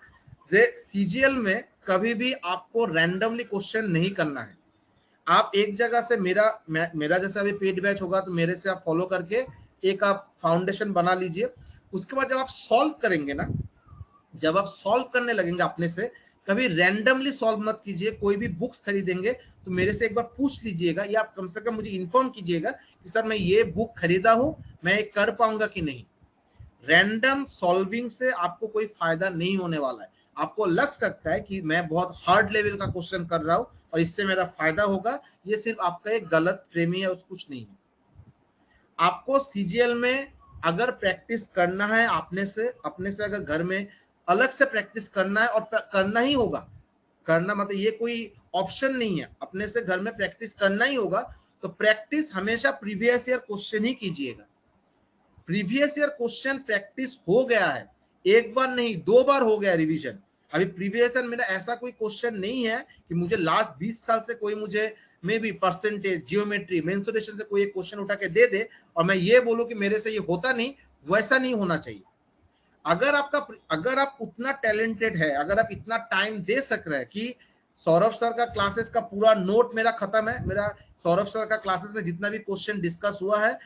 যে CGL में कभी भी आपको रैंडमली क्वेश्चन नहीं करना है। आप एक जगह से मेरा जैसे अभी पेड बैच होगा तो मेरे से आप फॉलो करके एक आप फाउंडेशन बना लीजिए। उसके बाद जब आप सॉल्व करेंगे ना, जब आप सॉल्व करने लगेंगे अपने से, कभी रैंडमली सॉल्व मत कीजिए। कोई भी बुक्स खरीदेंगे तो मेरे से एक बार पूछ लीजिएगा या आप कम से कम मुझे इन्फॉर्म कीजिएगा कि सर मैं ये बुक खरीदा हूं, मैं ये कर पाऊंगा कि नहीं। रैंडम सॉल्विंग से आपको कोई फायदा नहीं होने वाला है। आपको लग सकता है कि मैं बहुत हार्ड लेवल का क्वेश्चन कर रहा हूं और इससे मेरा फायदा होगा, ये सिर्फ आपका एक गलत फ्रेमी है, कुछ नहीं है। आपको CGL में अगर प्रैक्टिस करना है अपने से अगर घर में अलग से प्रैक्टिस करना है और करना ही होगा, करना मतलब ये कोई ऑप्शन नहीं है, अपने से घर में प्रैक्टिस करना ही होगा, तो प्रैक्टिस हमेशा प्रीवियस ईयर क्वेश्चन ही कीजिएगा। प्रीवियस ईयर क्वेश्चन प्रैक्टिस हो गया है, एक बार नहीं 2 बार हो गया रिवीजन। अभी प्रीवियस ईयर मेरा ऐसा कोई क्वेश्चन नहीं है कि मुझे लास्ट 20 साल से कोई मुझे maybe percentage, geometry, mensuration से कोई एक क्वेश्चन उठा के दे और मैं ये बोलूं कि मेरे से ये होता नहीं। वैसा नहीं होना चाहिए। अगर आप उतना टैलेंटेड है, अगर आप इतना टाइम दे सक रहे हैं कि सौरभ सर का क्लासेस का पूरा नोट मेरा खत्म है, मेरा सौरभ सर का क्लासेस में जितना भी क्वेश्चन डिस्कस हुआ है,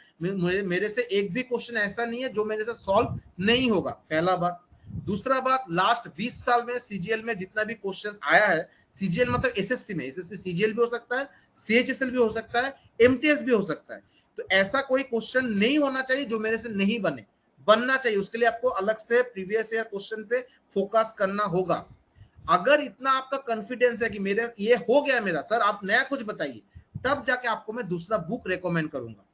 मेरे से एक भी क्वेश्चन ऐसा नहीं है जो मेरे से सॉल्व नहीं होगा, पहला बात। दूसरा बात, लास्ट 20 साल में CGL में जितना भी क्वेश्चन आया है, CGL मतलब SSC में, SSC CGL भी हो सकता है, CHSL भी हो सकता है, MTS भी हो सकता है। तो ऐसा कोई क्वेश्चन नहीं होना चाहिए जो मेरे से नहीं बनना चाहिए। उसके लिए आपको अलग से प्रीवियस ईयर क्वेश्चन पे फोकस करना होगा। अगर इतना आपका कॉन्फिडेंस है कि मेरे ये हो गया मेरा, सर आप नया कुछ बताइए, तब जाके आपको मैं दूसरा बुक रेकमेंड करूंगा।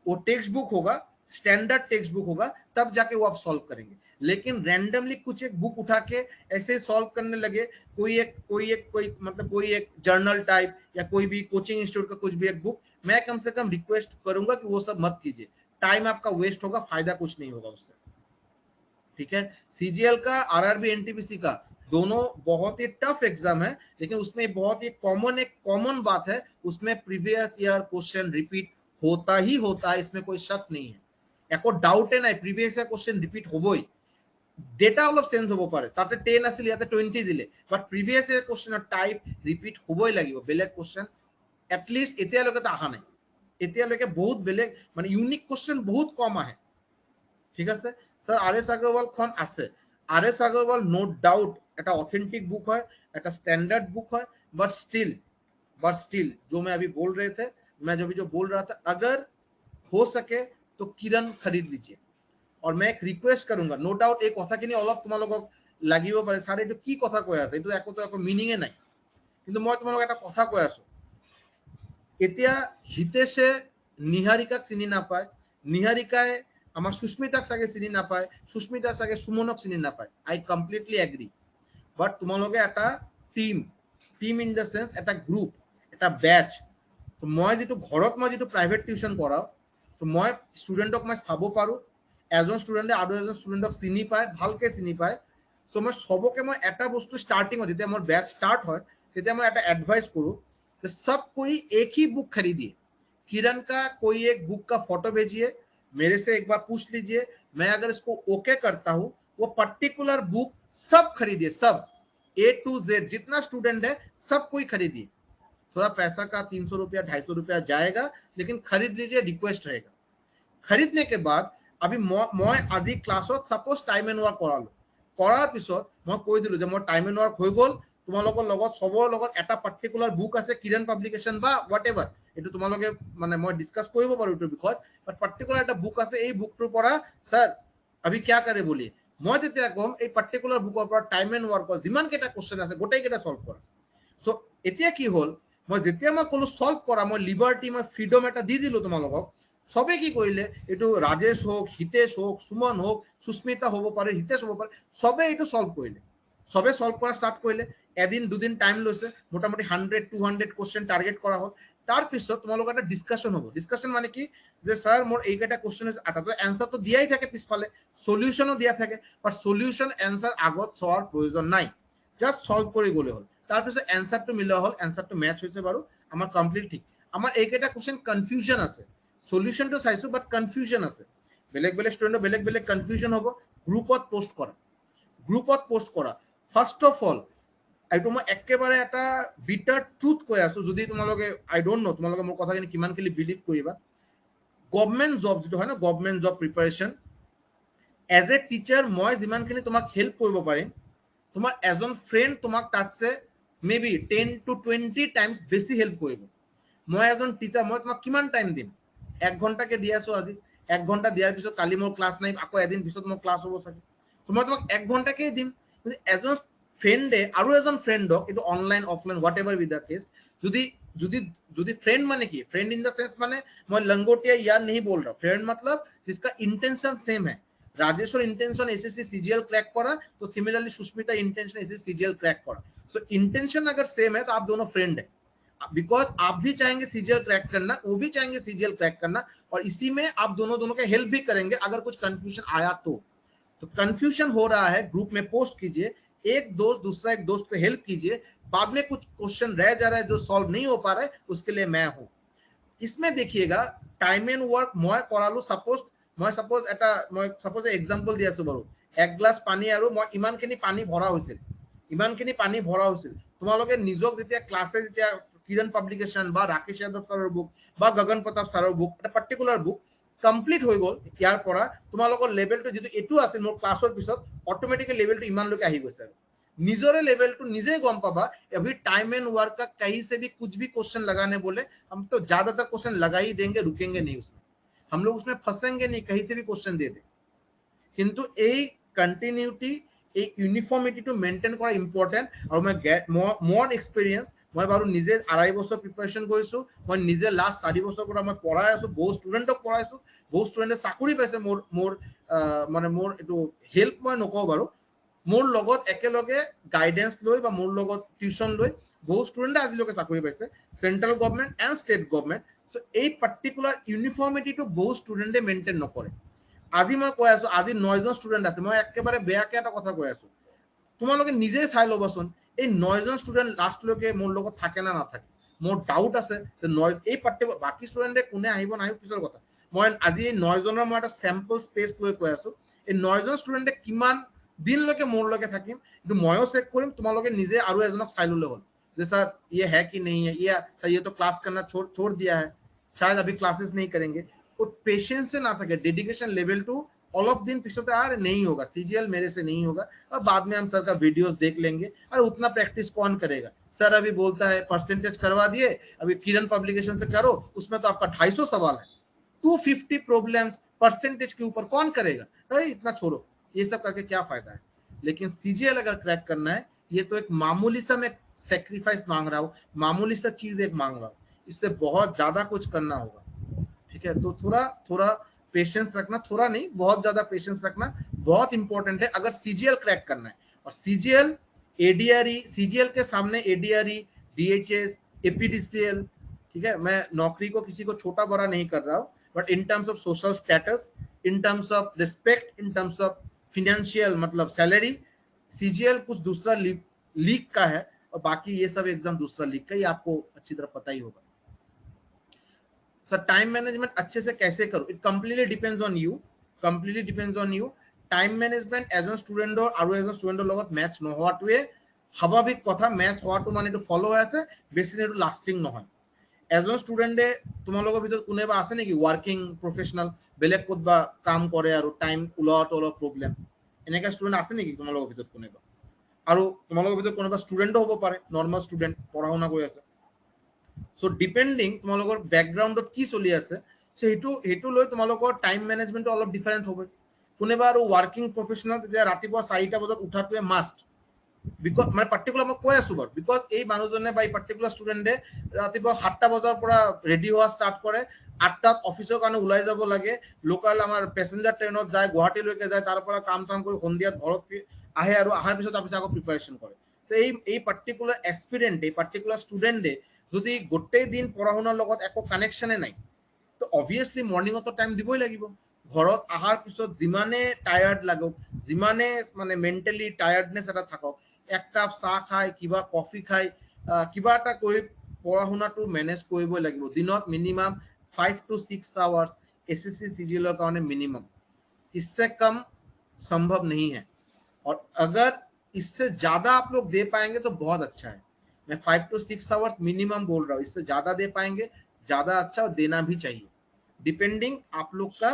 वो टेक्स्ट बुक होगा, स्टैंडर्ड टेक्स्ट बुक होगा, तब जाके वो आप सॉल्व करेंगे। लेकिन रैंडमली कुछ एक बुक उठा के ऐसे सॉल्व करने लगे, कोई एक जर्नल टाइप या कोई भी कोचिंग इंस्टीट्यूट का कुछ भी एक बुक, मैं कम से कम रिक्वेस्ट करूंगा कि वो सब मत कीजिए, टाइम आपका वेस्ट होगा, फायदा कुछ नहीं होगा उससे। ठीक है, सीजीएल का, आरआरबी, एनटीपीसी का, दोनों बहुत ही टफ एग्जाम है, लेकिन उसमें बहुत ही कॉमन बात है, उसमें प्रीवियस ईयर क्वेश्चन रिपीट होता ही होता है, इसमें कोई शक नहीं है, एको डाउटे নাই প্রিভিয়াস ইয়ার কোশ্চেন রিপিট হবই। ডেটা অলপ চেঞ্জ হ'ব পাৰে, তাতে 10 আছিল ইয়াতে 20 দিলে, বাট প্ৰিভিয়াস ইয়াৰ কোশ্চেনৰ টাইপ ৰিপিট হ'বই লাগিব। বেলেগ কোশ্চেন এটলিষ্ট এতিয়ালৈকে অহা নাই, এতিয়ালৈকে বহুত বেলেগ মানে ইউনিক কোশ্চেন বহুত কম আহে। ঠিক আছে স্যার, আরএস আগরওয়াল খন আছে, আরএস আগরওয়াল নো ডাউট এটা ऑथेंटिक बुक है, এটা स्टैंडर्ड बुक है, बट स्टिल जो मैं अभी बोल रहे थे, मैं जो बोल रहा था, अगर हो सके तो किरण खरीद लीजिए। और मैं एक रिक्वेस्ट करूंगा, नो डाउट এই কথাখিনি অলপ তোমালোকক লাগিব পাৰে, স্যার এইটো কি কথা কৈ আছে, এইটো একো মিনিঙে নাই, কিন্তু মই তোমালোকক এটা কথা কৈ আছো, এতিয়া হিতেশে নিহারিকাক চিনি নাপায়, নিহারিকায় আমার সুস্মিতাক চাগে চিনি নাপায়, সুস্মিতা চাগে সুমনক চিনি নাপায়, আই কমপ্লিটলি এগ্রি। বাট তোমালোকে এটা টিম ইন দ্য সেন্স এটা গ্ৰুপ, এটা বেচ। মই যিটো ঘৰত মই যিটো প্ৰাইভেট টিউশ্যন কৰাও, মই ষ্টুডেণ্টক মই চাব পাৰোঁ, এজন ষ্টুডেণ্টে আৰু এজন ষ্টুডেণ্টক চিনি পায়, ভালকৈ চিনি পায়। চ' মই চবকে মই এটা বস্তু ষ্টাৰ্টিঙত যেতিয়া মোৰ বেচ ষ্টাৰ্ট হয়, তেতিয়া মই এটা এডভাইচ কৰোঁ, सब कोई एक ही बुक खरीदिए, किरण का कोई एक बुक का फोटो भेजिए, मेरे से एक बार पूछ लीजिए, मैं अगर इसको ओके करता हूं, वो पर्टिकुलर बुक सब खरीदिए, सब A to Z जितना स्टूडेंट है सब कोई खरीदिए। थोड़ा पैसा का 300 रुपया 250 रुपया जाएगा, लेकिन खरीद लीजिए, रिक्वेस्ट रहेगा। खरीदने के बाद अभी मैं आज क्लासत सपोज टाइम एंड वर्क करालो, करार पिছত मैं কৈ দিলো যে মই টাইম এন্ড ওয়ার্ক হৈ গল, তোমালোকৰ লগত সবৰ লগত এটা পাৰ্টিকুলাৰ বুক আছে, কিৰণ পাব্লিকেশ্যন বা হোৱাট এভাৰ, এইটো তোমালোকে মানে মই ডিসকাস কৰিব পাৰো এইটোৰ বিষয়ত, বাট পাৰ্টিকুলাৰ এটা বুক আছে, এই বুকটোৰ পৰা স্যাৰ अभी क्या करे বুলি মই তেতিয়া কম, এই পাৰ্টিকুলাৰ বুকৰ পৰা টাইম এন্ড ওয়াৰ্কৰ যিমান কেইটা কোশ্চেন আছে গোটেইকেইটা সলভ কৰা। সো এতিয়া কি হ'ল, মই যেতিয়া মই ক'লো সলভ কৰা, মই লিবাৰ্টি, মই ফ্ৰীডম এটা দি দিলো তোমালোকক, সবে কি কৰিলে, এইটো ৰাজেশ হোক, হিতেশ হোক, সুমন হোক, সুস্মিতা হ'ব পাৰে, হিতেশ হ'ব পাৰে, সবে এইটো সলভ কৰিলে, সবে সলভ কৰা ষ্টাৰ্ট কৰিলে। এদিন দুদিন টাইম লৈছে, মোটামুটি 100-200 কোশ্চেন টাৰ্গেট কৰা হ'ল। তাৰপিছত তোমালোকৰ এটা ডিছকাশ্যন হ'ব। ডিছকাশ্যন মানে কি, যে স্যাৰ মোৰ এইকেইটা কোশ্চেন আছে, তাতে এনসাৰটো দিয়াই থাকে, পিছফালে সলিউশনো দিয়া থাকে, বাট সলিউশন এনসাৰ আগত চোৱাৰ প্ৰয়োজন নাই, জাষ্ট সলভ কৰি গ'লে হ'ল। তাৰপিছত এনসাৰটো মিলোৱা হ'ল, এনসাৰটো মেচ হৈছে বাৰু, আমাৰ কমপ্লিট ঠিক। আমাৰ এইকেইটা কোশ্চেন কনফিউজন আছে, সলিউশনটো চাইছো বাট কনফিউজন আছে, বেলেগ বেলেগ ষ্টুডেণ্টৰ বেলেগ বেলেগ কনফিউজন হ'ব। গ্ৰুপত পোষ্ট কৰা, ফাৰ্ষ্ট অফ অল এইটো মই একেবাৰে এটা বিটাৰ ট্ৰুথ কৈ আছো, যদি তোমালোকে আই ডোন্ট নো তোমালোকে মোৰ কথাখিনি কিমানখিনি বিলিভ কৰিবা, গভৰ্ণমেণ্ট জব যিটো হয় ন, government job preparation, as a teacher মই যিমানখিনি তোমাক হেল্প কৰিব পাৰিম, তোমাৰ এজন ফ্ৰেণ্ড তোমাক তাতছে মে বি 10-20 টাইমছ বেছি হেল্প কৰিব। মই এজন টিচাৰ, মই তোমাক কিমান টাইম দিম, 1 ঘণ্টাকে দি আছো আজি, 1 ঘণ্টা দিয়াৰ পিছত কালি মোৰ ক্লাছ নাই, আকৌ এদিন পিছত মোৰ ক্লাছ হ'ব চাগে, মই তোমাক 1 ঘণ্টাকেই দিম। কিন্তু এজন ফ্রেন্ডে আরো এজন ফ্রেন্ডক, এটো online offline what ever with the case, যদি যদি যদি फ्रेंड माने की फ्रेंड इन द सेंस माने मैं लंगोटिया यार नहीं बोल रहा, फ्रेंड मतलब जिसका इंटेंशन सेम है। Rajeshwar intention SSC CGL crack करा, तो similarly Sushmita intention SSC CGL crack करा, सो इंटेंशन अगर सेम है तो आप दोनों फ्रेंड है, बिकॉज आप भी चाहेंगे सीजीएल क्रैक करना, वो भी चाहेंगे सीजीएल क्रैक करना, और इसी में आप दोनों के हेल्प भी करेंगे अगर कुछ कंफ्यूजन आया तो कंफ्यूजन हो रहा है ग्रुप में पोस्ट कीजिए, एक दोस्त दूसरा एक दोस्त को हेल्प कीजिए, बाद में कुछ क्वेश्चन रह जा रहा है जो सॉल्व नहीं हो पा रहा है, उसके लिए मैं हूं। इसमें देखिएगा टाइम एंड वर्क मैं करालो, सपोज এটা মই सपोज एग्जांपल দি আছো বাৰু, 1 গ্লাস পানী আৰু মই ইমানখিনি পানী ভৰা হৈছিল, তোমালোকে নিজক যেতিয়া ক্লাসে যেতিয়া কিৰণ পাব্লিকেশন বা ৰাকেশ যাদৱ ছাৰৰ বুক বা গগন প্ৰতাপ ছাৰৰ বুক, এটা পাৰ্টিকুলাৰ বুক কমপ্লিট হৈ গ'ল, ইয়াৰ পৰা তোমালোকৰ লেভেলটো যেটো এটু আছিল মোৰ ক্লাছৰ পিছত অটোমেটিক্যালি লেভেলটো ইমান লৈকে আহি গৈছে, নিজৰে লেভেলটো নিজে গম পাবা। अभी टाइम एंड वर्क का कहीं से भी कुछ भी क्वेश्चन लगाने बोले, हम तो ज्यादातर क्वेश्चन लगा ही देंगे, रुकेंगे नहीं उसमें, हम लोग उसमें फंसेंगे नहीं, कहीं से भी क्वेश्चन दे दे। किंतु এই কন্টিনিউটি, এই ইউনিফর্মিটিটো মেইনটেইন কৰা ইম্পৰ্টেন্ট, আৰু মই মোৰ এক্সপেৰিয়েন্স মই বাৰু নিজে 2.5 বছৰ প্ৰিপাৰেচন কৰিছো, মই নিজে লাষ্ট 4 বছৰ পৰা মই পঢ়াই আছো, বহু ষ্টুডেণ্টক পঢ়াইছো, বহু ষ্টুডেণ্টে চাকৰি পাইছে মোৰ মানে মোৰ এইটো হেল্প মই নকওঁ বাৰু, মোৰ লগত একেলগে গাইডেন্স লৈ বা মোৰ লগত টিউশন লৈ বহু ষ্টুডেণ্টে আজিলৈকে চাকৰি পাইছে, central government and state government. So' এই পাৰ্টিকুলাৰ ইউনিফৰ্মিটিটো বহু ষ্টুডেণ্টে মেইনটেইন নকৰে। আজি মই কৈ আছো, আজি 9জন ষ্টুডেণ্ট আছে, মই একেবাৰে বেয়াকে এটা কথা কৈ আছো, তোমালোকে নিজেই চাই ল'বাচোন এই 9জন ষ্টুডেণ্ট লাষ্টলৈকে মোৰ লগত থাকে না নাথাকে। মোৰ ডাউট আছে যে এই পাৰ্টিকুলাৰ বাকী ষ্টুডেণ্টে কোনে আহিব নাহিব পিছৰ কথা, মই আজি এই 9জনৰ মই এটা চেম্পল স্পেচ লৈ কৈ আছো, এই 9জন ষ্টুডেণ্টে কিমান দিনলৈকে মোৰ লগে থাকিম এইটো ময়ো চেক কৰিম, তোমালোকে নিজে আৰু এজনক চাই ল'লে হ'ল যে सर ये है कि नहीं है, ये तो क्लास करना छोड़ दिया है, शायद अभी क्लासेस नहीं करेंगे। तो पेशेंस से ना থাকে, dedication level to all of दिन पिछले यार नहीं होगा, सीजीएल मेरे से नहीं होगा, और बाद में हम सर का वीडियोस देख लेंगे, और उतना प्रैक्टिस कौन करेगा। सर अभी बोलता है परसेंटेज करवा दिए, अभी किरण पब्लिकेशन से करो, उसमें तो आपका 250 सवाल है, 250 प्रॉब्लम्स परसेंटेज के ऊपर कौन करेगा, अरे इतना छोड़ो, ये सब करके क्या फायदा है। लेकिन सीजीएल अगर क्रैक करना है, ये तो एक मामूली सा मैं सेक्रीफाइस मांग रहा हूँ, मामूली सा चीज एक मांग रहा हूँ, इससे बहुत ज्यादा कुछ करना होगा। ठीक है, तो थोड़ा थोड़ा पेशेंस रखना, थोड़ा नहीं बहुत ज्यादा पेशेंस रखना बहुत इंपॉर्टेंट है अगर सीजीएल क्रैक करना है। और सीजीएल एडीआरई, सीजीएल के सामने एडीआरई, डीएचएस, एपीडीसीएल, ठीक है, मैं नौकरी को किसी को छोटा बड़ा नहीं कर रहा हूँ, but in terms of social status, in terms of respect, in terms of financial मतलब सैलरी, सीजीएल कुछ दूसरा लीग का है, और बाकी ये सब एग्जाम दूसरा लीग का, ये आपको अच्छी तरह पता ही होगा। सर टाइम मैनेजमेंट अच्छे से कैसे करो, it completely depends on you, completely depends on you. Time management एজন ষ্টুডেণ্টৰ আৰু এজন ষ্টুডেণ্টৰ লগত মেচ নোহোৱাটোৱে স্বাভাৱিক কথা, মেচ হোৱাটো মানে এইটো ফলো হৈ আছে, বেছি এইটো লাষ্টিং নহয়। এজন ষ্টুডেণ্টে তোমালোকৰ ভিতৰত কোনোবা আছে নেকি ৱৰ্কিং প্ৰফেচনেল, বেলেগ ক'তবা কাম কৰে আৰু টাইম ওলোৱাটো অলপ প্ৰব্লেম, এনেকুৱা ষ্টুডেণ্ট আছে নেকি তোমালোকৰ ভিতৰত কোনোবা? আৰু তোমালোকৰ ভিতৰত কোনোবা ষ্টুডেণ্টও হ'ব পাৰে, নৰ্মেল ষ্টুডেণ্ট পঢ়া শুনা কৰি আছে। সো ডিপেন্ডিং তোমালোকৰ বেকগ্ৰাউণ্ডত কি চলি আছে, সেইটো লৈ তোমালোকৰ টাইম মেনেজমেণ্টটো অলপ ডিফাৰেণ্ট হ'ব। কোনোবা আৰু ৱৰ্কিং প্ৰফেচনেল, তেতিয়া ৰাতিপুৱা 4টা বজাত উঠাটোৱে মাষ্ট, বিকজ মানে পাৰ্টিকুলাৰ মই কৈ আছো বাৰু, বিকজ এই মানুহজনে বা এই পাৰ্টিকুলাৰ ষ্টুডেণ্টে ৰাতিপুৱা 7টা বজাৰ পৰা ৰেডি হোৱা ষ্টাৰ্ট কৰে, 8টাত অফিচৰ কাৰণে ওলাই যাব লাগে, লোকেল আমাৰ পেচেঞ্জাৰ ট্ৰেইনত যায়, গুৱাহাটীলৈকে যায়, তাৰ পৰা কাম চাম কৰি সন্ধিয়াত ঘৰত আহে, আৰু অহাৰ পিছত তাৰপিছত আকৌ প্ৰিপাৰেশ্যন কৰে। তো এই পাৰ্টিকুলাৰ এক্সপিৰিয়েণ্ট, এই পাৰ্টিকুলাৰ ষ্টুডেণ্টে যদি গোটেই দিন পঢ়া শুনাৰ লগত একো কানেকশ্যনে নাই, তো অবভিয়াছলি মৰ্ণিঙতো টাইম দিবই লাগিব। ঘৰত অহাৰ পিছত যিমানে টায়াৰ্ড লাগক, যিমানে মানে মেণ্টেলি টায়াৰ্ডনেছ এটা থাকক, এক কাপ চাহ খাই, কিবা কফি খাই, কিবা এটা কৰি পঢ়া শুনাটো মেনেজ কৰিবই লাগিব। দিনত minimum 5 to 6 hours SSC CGL কাৰণে मिनिमम, इससे कम संभव नहीं है। और अगर इससे ज्यादा आप लोग दे पाएंगे तो बहुत अच्छा है। मैं 5 to 6 आवर्स मिनिमम बोल रहा हूँ, इससे ज्यादा दे पाएंगे ज्यादा अच्छा, और देना भी चाहिए। डिपेंडिंग आप लोग का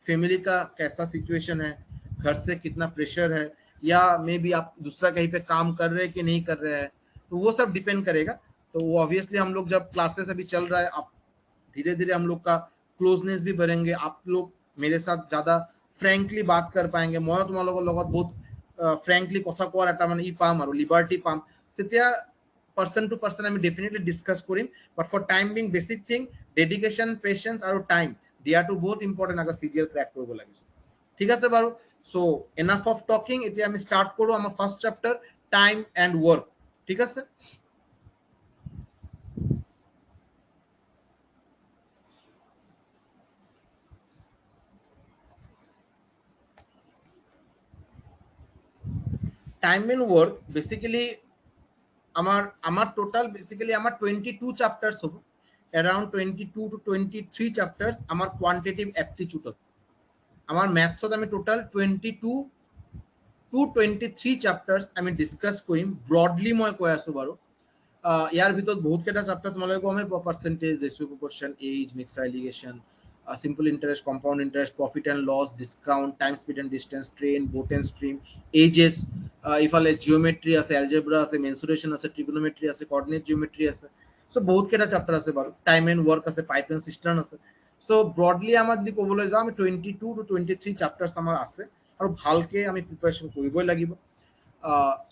फैमिली का कैसा सिचुएशन है, घर से कितना प्रेशर है, या मे बी आप दूसरा कहीं पे काम कर रहे हैं कि नहीं कर रहे हैं, तो वो सब डिपेंड करेगा। तो वो ऑब्वियसली हम लोग जब क्लासेस अभी चल रहा है, आप धीरे धीरे हम लोग का क्लोजनेस भी बढ़ेंगे, आप लोग मेरे साथ ज़्यादा फ्रेंकली बात कर पाएंगे, मैं তোমালোকৰ লগত বহুত ফ্ৰেংকলি কথা কোৱাৰ এটা মানে ই পাম আৰু লিবাৰ্টি পাম, তেতিয়া পাৰ্চন টু পাৰ্চন আমি ডেফিনেটলি ডিছকাছ কৰিম। But for time being basic thing dedication, patience আৰু টাইম দিয়াটো বহুত ইম্পৰ্টেণ্ট আগৰ চিজিএল ক্ৰেক কৰিব লাগিছে। ঠিক আছে বাৰু, চ' এনাফ অফ টকিং, এতিয়া আমি ষ্টাৰ্ট কৰোঁ আমাৰ first chapter time and work. ঠিক আছে, টাইম এণ্ড ৱৰ্ক বেচিকেলি আমার টোটাল বেসিক্যালি আমার 22 চ্যাপ্টার্স হবো, অ্যারাউন্ড 22 to 23 চ্যাপ্টার্স আমার কোয়ান্টিটিভ অ্যাপটিটিউড। আমার ম্যাথছত আমি টোটাল 22 to 23 চ্যাপ্টার্স আমি ডিসকাস কৰিম। ব্ৰডলি মই কৈ আছো বাৰু, ইয়াৰ ভিতৰত বহুত কেইটা চ্যাপ্টাৰ তোমালোকে গমে পোৱা, percentage, ratio proportion, age, mixed alligation, simple interest, compound interest, profit and loss, discount, time, speed and distance, train, boat and stream, ages, ইফালে জিওমেট্রি আছে, এলজেব্রা আছে, মেনসুরেশন আছে, ট্রিগোনোমেট্রি আছে, কোঅর্ডিনেট জিওমেট্রি আছে। সো বহুত কেইটা চ্যাপ্টাৰ আছে বাৰু, টাইম এণ্ড ৱৰ্ক আছে, পাইপ এণ্ড চিষ্টাৰ্ণ আছে। সো ব্ৰডলি আমাৰ যদি ক'বলৈ যাওঁ আমি 22 to 23 চ্যাপ্টাৰ্ছ আমাৰ আছে, আৰু ভালকে আমি প্ৰিপাৰেশ্যন কৰিবই লাগিব।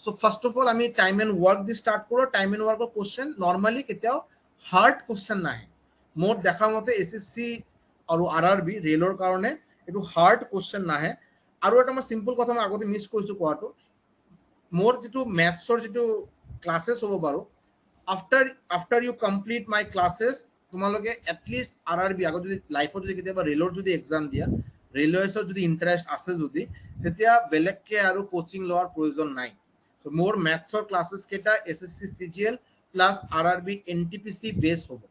সো ফাৰ্ষ্ট অফ অল আমি time and work the start কৰোঁ টাইম এণ্ড ৱৰ্কৰ কুৱেশ্যন নৰ্মেলি কেতিয়াও হাৰ্ড কুৱেশ্যন নাহে মোৰ দেখা মতে SSC আৰু RRB ৰেলৰ কাৰণে এইটো হাৰ্ড কুৱেশ্যন নাহে আৰু এটা মই চিম্পল কথা মই আগতে মিছ কৰিছোঁ কোৱাটো মোৰ যিটো মেথছৰ যিটো ক্লাছেছ হ'ব বাৰু after you complete my classes তোমালোকে এটলিষ্ট RRB আগত যদি লাইফত যদি কেতিয়াবা ৰেলৰ যদি এক্সাম দিয়া ৰেলৱেছত যদি ইণ্টাৰেষ্ট আছে যদি তেতিয়া বেলেগকে আৰু কোচিং লোৱাৰ প্ৰয়োজন নাই সো মোৰ মেথছৰ ক্লাছেছ কেইটা SSC CGL plus RRB NTPC বেছ হ'ব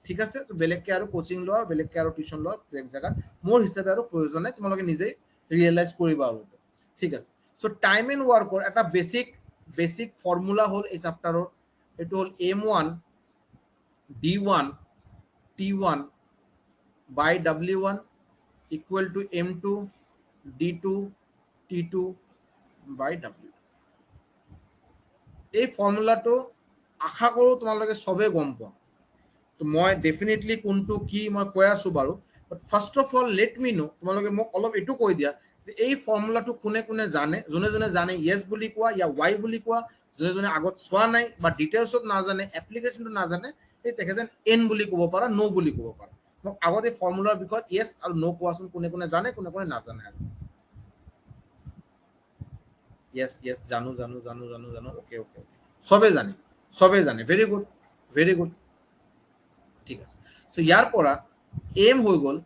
ঠিক আছে তো বেলেগকে আৰু কোচিং লোৱা বেলেগকে আৰু টিউচন লোৱা বেলেগ জায়গাত মোৰ হিচাপে আৰু প্ৰয়োজন নাই তোমালোকে নিজেই ৰিয়েলাইজ কৰিবা আৰু ঠিক আছে সো টাইম এণ্ড ৱৰ্কৰ এটা বেসিক ফৰ্মুলা হ'ল এই চেপ্টাৰৰ এটো হ'ল M1 D1 T1 by W1 equal to M2 D2 T2 by W এই ফৰ্মুলাটো আশা কৰোঁ তোমালোকে সবে গম পোৱা তো মই ডেফিনেটলি কোনটো কি মই কৈ আছো বাৰু but first of all let me know তোমালোকে মোক অলপ এটো কৈ দিয়া যে এই ফৰ্মুলাটো কোনে কোনে জানে যোনে জানে ইয়েস বুলি কোৱা ইয়া ওয়াই বুলি কোৱা যোনে আগত চোৱা নাই বা ডিটেইলছত নাজানে এপ্লিকেশনটো নাজানে এই তেখেতে এন বুলি ক'ব পাৰা নো বুলি ক'ব পাৰা মোক আগতে ফৰ্মুলাৰ বিষয়ত ইয়েস আৰু নো কোৱাচোন কোনে জানে কোনে নাজানে আৰু ইয়েস জানো ওকে সবে জানে ভেৰি গুড ঠিক আছে সো ইয়াৰ পৰা এম হৈ গ'ল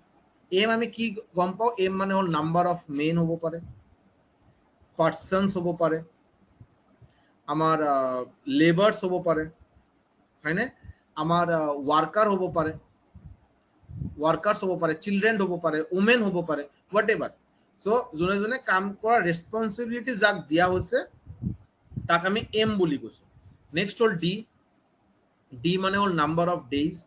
এম আমি কি গম পাওঁ এম মানে হ'ল নাম্বাৰ অফ মেন হ'ব পাৰে পাৰ্সনস হ'ব পাৰে আমাৰ লেবাৰ্স হ'ব পাৰে হয়নে আমাৰ ওয়াৰ্কাৰ হ'ব পাৰে ওয়াৰ্কাৰ্স হ'ব পাৰে চিলড্ৰেন হ'ব পাৰে উমেন হ'ব পাৰে হোৱাটএভাৰ সো যোনে কাম কৰা ৰেসপন্সিবিলিটি যাক দিয়া হৈছে তাক আমি এম বুলি কৈছো নেক্সট হ'ল ডি মানে হ'ল নাম্বাৰ অফ ডেইজ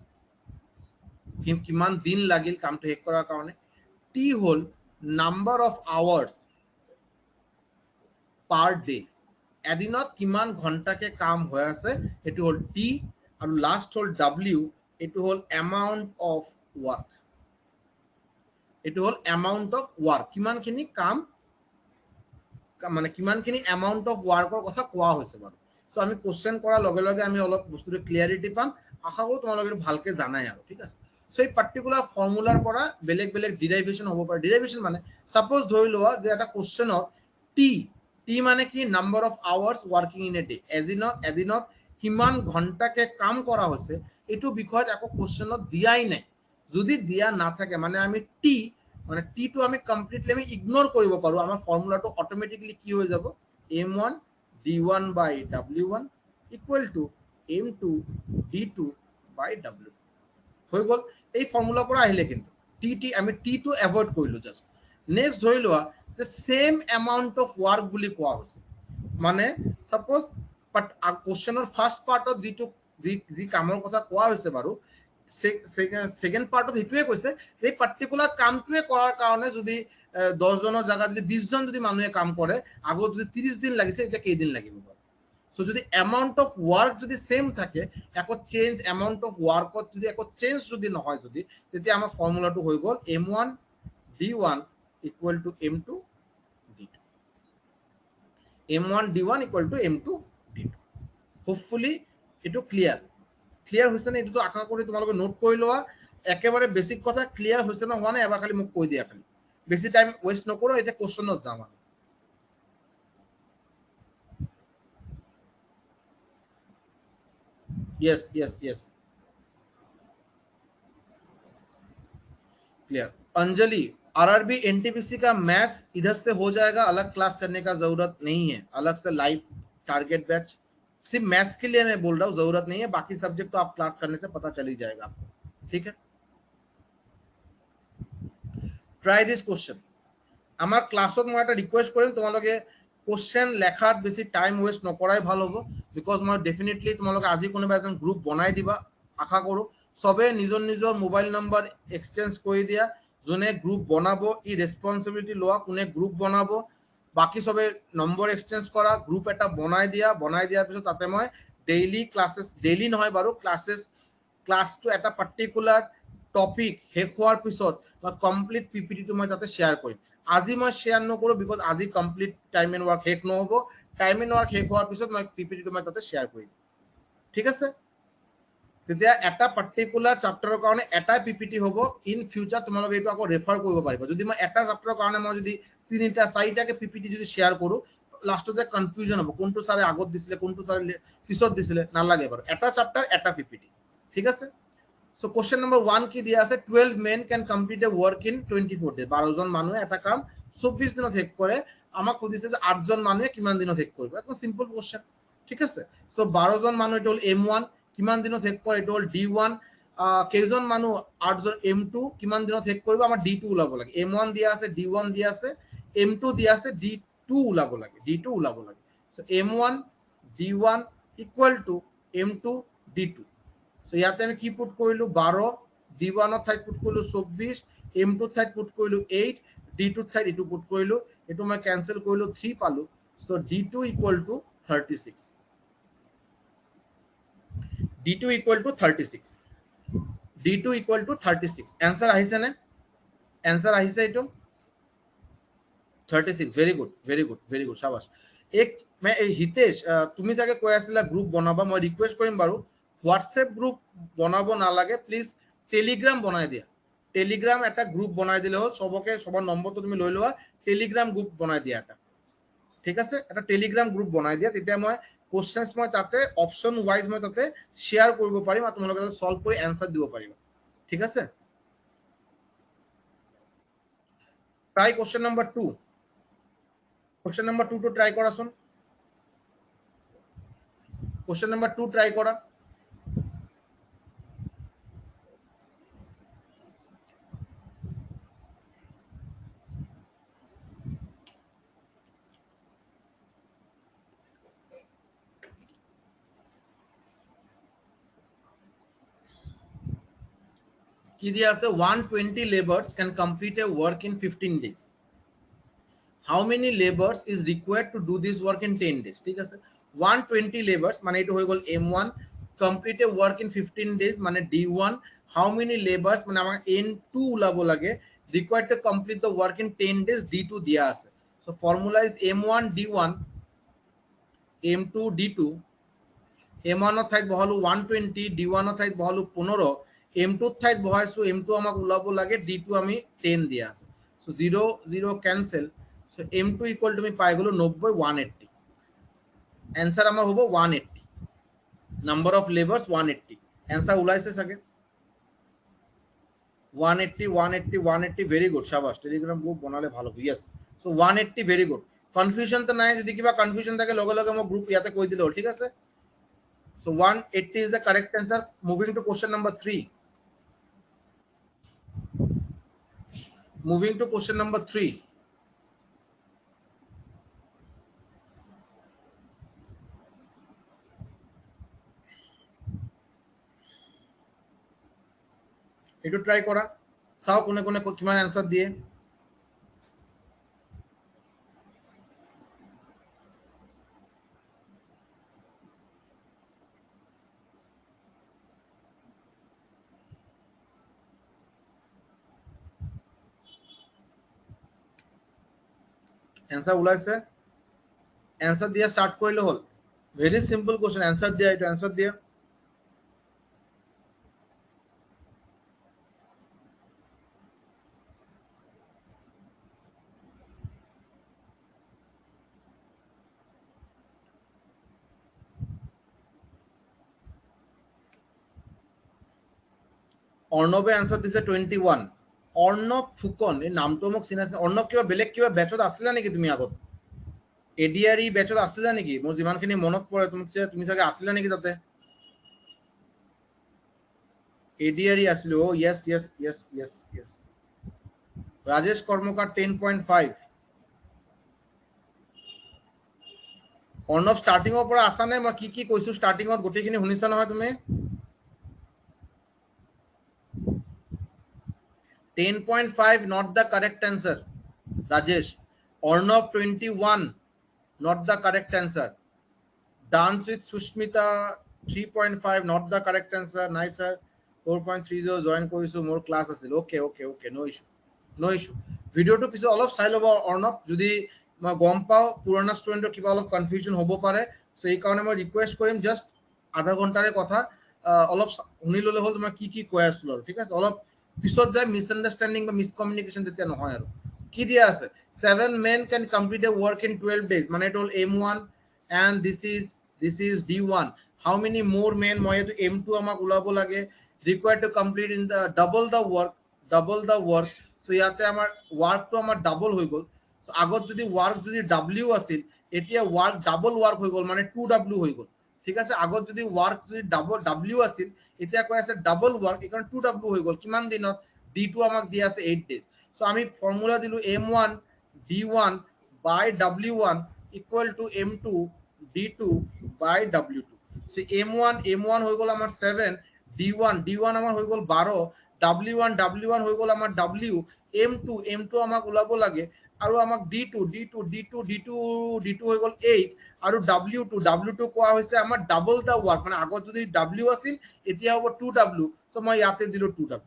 কিমান দিন লাগিল কামটো শেষ কৰাৰ কাৰণে টি হ'ল নাম্বাৰ অফ আৱাৰ্স পাৰ ডে এদিনত কিমান ঘণ্টাকে কাম হৈ আছে এটো হ'ল টি আৰু লাষ্ট হ'ল ডব্লিউ এটো হ'ল এমাউন্ট অফ ওয়ার্ক এটো হ'ল এমাউন্ট অফ ওয়ার্ক কিমানখিনি কাম মানে কিমানখিনি এমাউন্ট অফ ওয়াৰ্কৰ কথা কোৱা হৈছে বাৰু সো আমি কোশ্চেন কৰাৰ লগে লগে আমি অলপ বস্তুটো ক্লিয়াৰিটি পাম আশা কৰোঁ তোমালোকে ভালকে জানাই আৰু ঠিক আছে সো এই পাৰ্টিকুলাৰ ফৰ্মুলাৰ পৰা বেলেগ ডিৰাইভেশন হ'ব পাৰে ডিৰাইভেশন মানে সাপোজ ধৰি লোৱা যে এটা কোশ্চেনত টি মানে কি number of hours working in a day এদিনত কিমান ঘণ্টাকে কাম কৰা হৈছে এইটো বিষয়ত একো কোশ্চেনত দিয়াই নাই যদি দিয়া নাথাকে মানে আমি টি টো আমি কমপ্লিটলি আমি ইগনোর কৰিব পাৰো আমাৰ ফৰ্মুলাটো অটোমেটিক্যালি কি হৈ যাব M1 D1 by W1 equal to M2 D2 by W হৈ গ'ল এই ফৰ্মুলাৰ পৰা আহিলে কিন্তু আমি টি টো এভয়েড কৰিলো জাস্ট নেক্সট ধৰি লোৱা যে সেম এমাউন্ট অফ ওয়াৰ্ক বুলি কোৱা হৈছে মানে সাপোজ বাট কোশ্চেনৰ ফাৰ্স্ট পাৰ্টত যি কামৰ কথা কোৱা হৈছে বাৰু সেকেন্ড পাৰ্টত হেতুৱে কৈছে এই পাৰ্টিকুলাৰ কামটোৱে কৰাৰ কাৰণে যদি 10 জনৰ জায়গাত যদি 20 জন যদি মানুহে কাম কৰে আগত যদি 30 দিন লাগিছে এটা কেইদিন লাগিব সো যদি এমাউন্ট অফ ওয়ার্ক যদি সেম থাকে একো চেঞ্জ এমাউন্ট অফ ওয়ার্কত যদি একো চেঞ্জ যদি নহয় যদি তেতিয়া আমাৰ ফৰ্মুলাটো হৈ গ'ল M1 D1 equal to M2 D2 M1 D1 equal to M2 D2 hopefully এটো ক্লিয়াৰ হৈছে না এটো আশা কৰি তোমালোকে নোট কৰি লোৱা একেবাৰে বেসিক কথা ক্লিয়াৰ হৈছে না হোৱা নাই এবাৰ খালি মোক কৈ দিয়া খালি বেছি টাইম ওয়েস্ট নকৰো এটা কোশ্চেনত যাম আমি yes clear Anjali RRB NTPC का मैथ्स इधर से हो जाएगा अलग क्लास करने का जरूरत नहीं है अलग से लाइव टारगेट बैच सिर्फ मैथ्स के लिए मैं बोल रहा हूँ जरूरत नहीं है बाकी सब्जेक्ट तो आप क्लास करने से पता चल ही जाएगा आपको ठीक है ट्राई दिस क्वेश्चन আমার ক্লাছত মই এটা রিকোয়েস্ট কৰিম তোমালোকে কোশ্চেন লেখাত বেছি টাইম ওয়েস্ট নকৰাই ভাল হ'ব বিকজ মই ডেফিনেটলি তোমালোকে আজি কোনোবা এজন গ্ৰুপ বনাই দিবা আশা কৰোঁ সবে নিজৰ মোবাইল নম্বৰ এক্সচেঞ্জ কৰি দিয়া যোনে গ্ৰুপ বনাব ই ৰেসপন্সিবিলিটি লোৱা কোনে গ্ৰুপ বনাব বাকি সবে নম্বৰ এক্সচেঞ্জ কৰা গ্ৰুপ এটা বনাই দিয়াৰ পিছত তাতে মই ডেইলি ক্লাसेस ডেইলি নহয় বাৰু ক্লাছটো এটা পাৰ্টিকুলাৰ টপিক শেষ হোৱাৰ পিছত মই কমপ্লিট পিপিটিটো মই তাতে শেয়াৰ কৰিম আজি মই শেয়াৰ নকৰো বিকজ আজি কমপ্লিট টাইম এণ্ড ওয়াৰ্ক শেষ নহব টাইম ইন ৱৰ্ক শেষ হোৱাৰ পিছত মই পিপিটিটো মই তাতে শ্বেয়াৰ কৰি দিম ঠিক আছে তেতিয়া এটা পাৰ্টিকুলাৰ চেপ্টাৰৰ কাৰণে এটা পিপিটি হ'ব ইন ফিউচাৰ তোমালোকে এইটো আকৌ ৰেফাৰ কৰিব পাৰিবা যদি মই এটা চেপ্টাৰৰ কাৰণে মই যদি তিনিটা চাৰিটাকে পিপিটি যদি শ্বেয়াৰ কৰোঁ লাষ্টত যে কনফিউজন হ'ব কোনটো ছাৰে আগত দিছিলে কোনটো ছাৰে পিছত দিছিলে নালাগে বাৰু এটা চেপ্টাৰ এটা পিপিটি ঠিক আছে সো কোশ্চেন নম্বৰ 1 কি দিয়া আছে 12 men can complete a work in 24 days 12 জন মানুহে এটা কাম 24 দিনত শেষ কৰে আমাক খুদিছে যে 8 জন মানুহে কিমান দিনত শেষ কৰিব একদম সিম্পল কোশ্চেন ঠিক আছে সো 12 জন মানুহ এটা হল M1 কিমান দিনত শেষ কৰে এটা হল D1 কেইজন মানুহ 8 জন M2 কিমান দিনত শেষ কৰিব আমাৰ D2 ওলাব লাগে M1 দিয়া আছে D1 দিয়া আছে M2 দিয়া আছে D2 ওলাব লাগে D2 ওলাব লাগে so M1 D1 equal to M2 D2 so ইয়াতে আমি কি পুট কৰিলো 12 D1 ৰ ঠাইত পুট কৰিলো 24 M2 ৰ ঠাইত পুট কৰিলো 8 D2 ৰ ঠাইত এটো পুট কৰিলো এটো মই ক্যান্সেল কৰিলো 3 পালো so D2 equal to 36 D2 equal to 36 D2 equal to 36 answer আহিছে নে answer আহিছে এটো 36 very good শাবাশ এক मैं হিতেশ তুমি জাগে কৈ আছিলা গ্ৰুপ বনাবা মই ৰিকুৱেষ্ট কৰিম বাৰু হোৱাটসঅ্যাপ গ্ৰুপ বনাব নালাগে প্লিজ টেলিগ্ৰাম বনাই দিয়া টেলিগ্ৰাম এটা গ্ৰুপ বনাই দিলে হল সবকে সবাৰ নম্বৰটো তুমি লৈ লোৱা টেলিগ্ৰাম গ্ৰুপ বনাই দিয়া এটা ঠিক আছে এটা টেলিগ্ৰাম গ্ৰুপ বনাই দিয়া তেতিয়া মই কোশ্চেনস মই তাতে অপশন ওয়াইজ মই তাতে শেয়ার কৰিব পাৰিম আৰু তোমালোকে সলভ কৰি আনসাৰ দিব পাৰিবা ঠিক আছে try question number 2 question number 2 তো ট্ৰাই কৰাছোন কোশ্চেন নাম্বাৰ 2 ট্ৰাই কৰা কি দিয়া আছে 120 laborers can complete a work in 15 days how many laborers is required to do this work in 10 days ঠিক আছে 120 laborers মানে এটো হৈ গল M1 complete a work in 15 days মানে D1 how many laborers মানে আমাক N2 ওলাব লাগে required to complete the work in 10 days D2 দিয়া আছে so formula is M1 D1 M2 D2 M1 ৰ ঠাইত বহালো 120 D1 ৰ ঠাইত বহালো 15 M2 ৰ ঠাইত বহাইছো M2 আমাক ওলাব লাগে D2 আমি 10 দিয়া আছে so 0 0 cancel so M2 equal to আমি পাই গলো 90 180 आंसर আমাৰ হ'ব 180 নাম্বার অফ লেবারস 180 आंसर ওলাইছে সাগে 180 180 180 ভেরি গুড শাবাশ টেলিগ্রাম গ্রুপ বনালে ভালো yes so 180 very good confusion তো নাই যদি কিবা কনফিউশন থাকে লগে লগে মই গ্রুপ ইয়াতে কই দিলে ঠিক আছে so 180 is the correct answer moving to question number 3 moving to question number 3 এটু ট্রাই করা চাও কোনে কোনে কিমান आंसर দিয়ে आंसर ওলাইছে आंसर দিয়া স্টার্ট কৰিলে হল ভেরি সিম্পল কোশ্চেন आंसर দিয়া এটু आंसर দিয়া অর্ণবে आंसर দিছে 21 অর্ণব ফুকন এই নামটো মোক চিনাছে অর্ণব কিবা বেলেগ কিবা ব্যাচত আছিলা নেকি তুমি আগত এডিআরই ব্যাচত আছিলা নেকি মোৰ যিমানখিনি মনত পৰে তুমি চাগে আছিলা নেকি তাতে এডিআরই আছিল ও yes yes yes yes yes Rajesh Karmakar 10.5 Arnab starting অৰ পৰা আছা নে মই কি কি কৈছো স্টার্টিং অত গটিখিনি শুনিছা নহয় তুমি 10.5 not the correct answer Rajesh Arnab 21 not the correct answer Dance with Sushmita 3.5 not the correct answer nice sir 4.30 join কৰিছো মোৰ ক্লাস আছিল okay no issue video to পিছে অলপ চাই লব Arnab যদি মই গম পাওঁ পুৰণা ষ্টুডেণ্টৰ কিবা অলপ কনফিউজন হ'ব পাৰে, চ' এইকাৰণে মই ৰিকুৱেষ্ট কৰিম জাষ্ট আধা ঘণ্টাৰে কথা অলপ শুনি ল'লে হ'ল তোমাৰ কি কৈ আছিলোঁ আৰু, ঠিক আছে? অলপ পিছত যায় মিছআণ্ডাৰষ্টেণ্ডিং বা মিছকমিউনিকেশ্যন তেতিয়া নহয় আৰু। কি দিয়া আছে 7 men can complete a work in 12 days, মানে এইটো হ'ল M1 and this is D1. how many more men, মই এইটো M2 আমাক ওলাব লাগে, required to complete in the double the work, so ইয়াতে আমাৰ ওয়াৰ্কটো আমাৰ ডাবল হৈ গ'ল। so আগত যদি ওয়ার্ক যদি W আছিল, এতিয়া ওয়ার্ক ডাবল ওয়ার্ক হৈ গ'ল, মানে 2W হৈ গ'ল, ঠিক আছে? আগত যদি ওয়ার্ক যদি ডাবল W আছিল, এতিয়া কৈ আছে ডাবল ওয়ার্ক, এইকাৰণে 2W হৈ গ'ল। কিমান দিনত? D2 আমাক দিয়া আছে 8 days। so আমি ফৰ্মুলা দিলো M1 D1 by W1 equal to M2 D2 by W2। so M1 হৈ গ'ল আমাৰ 7, D1 আমাৰ হৈ গ'ল 12, W1 হৈ গ'ল আমাৰ W, M2 আমাক ওলাব লাগে, আৰু আমাক D2 হৈ গ'ল 8, আৰু W2 কোৱা হৈছে আমাৰ ডাবল দা ওয়ার্ক, মানে আগত যদি W আছিল এতিয়া হ'ব 2W, so মই ইয়াতে দিলো 2W।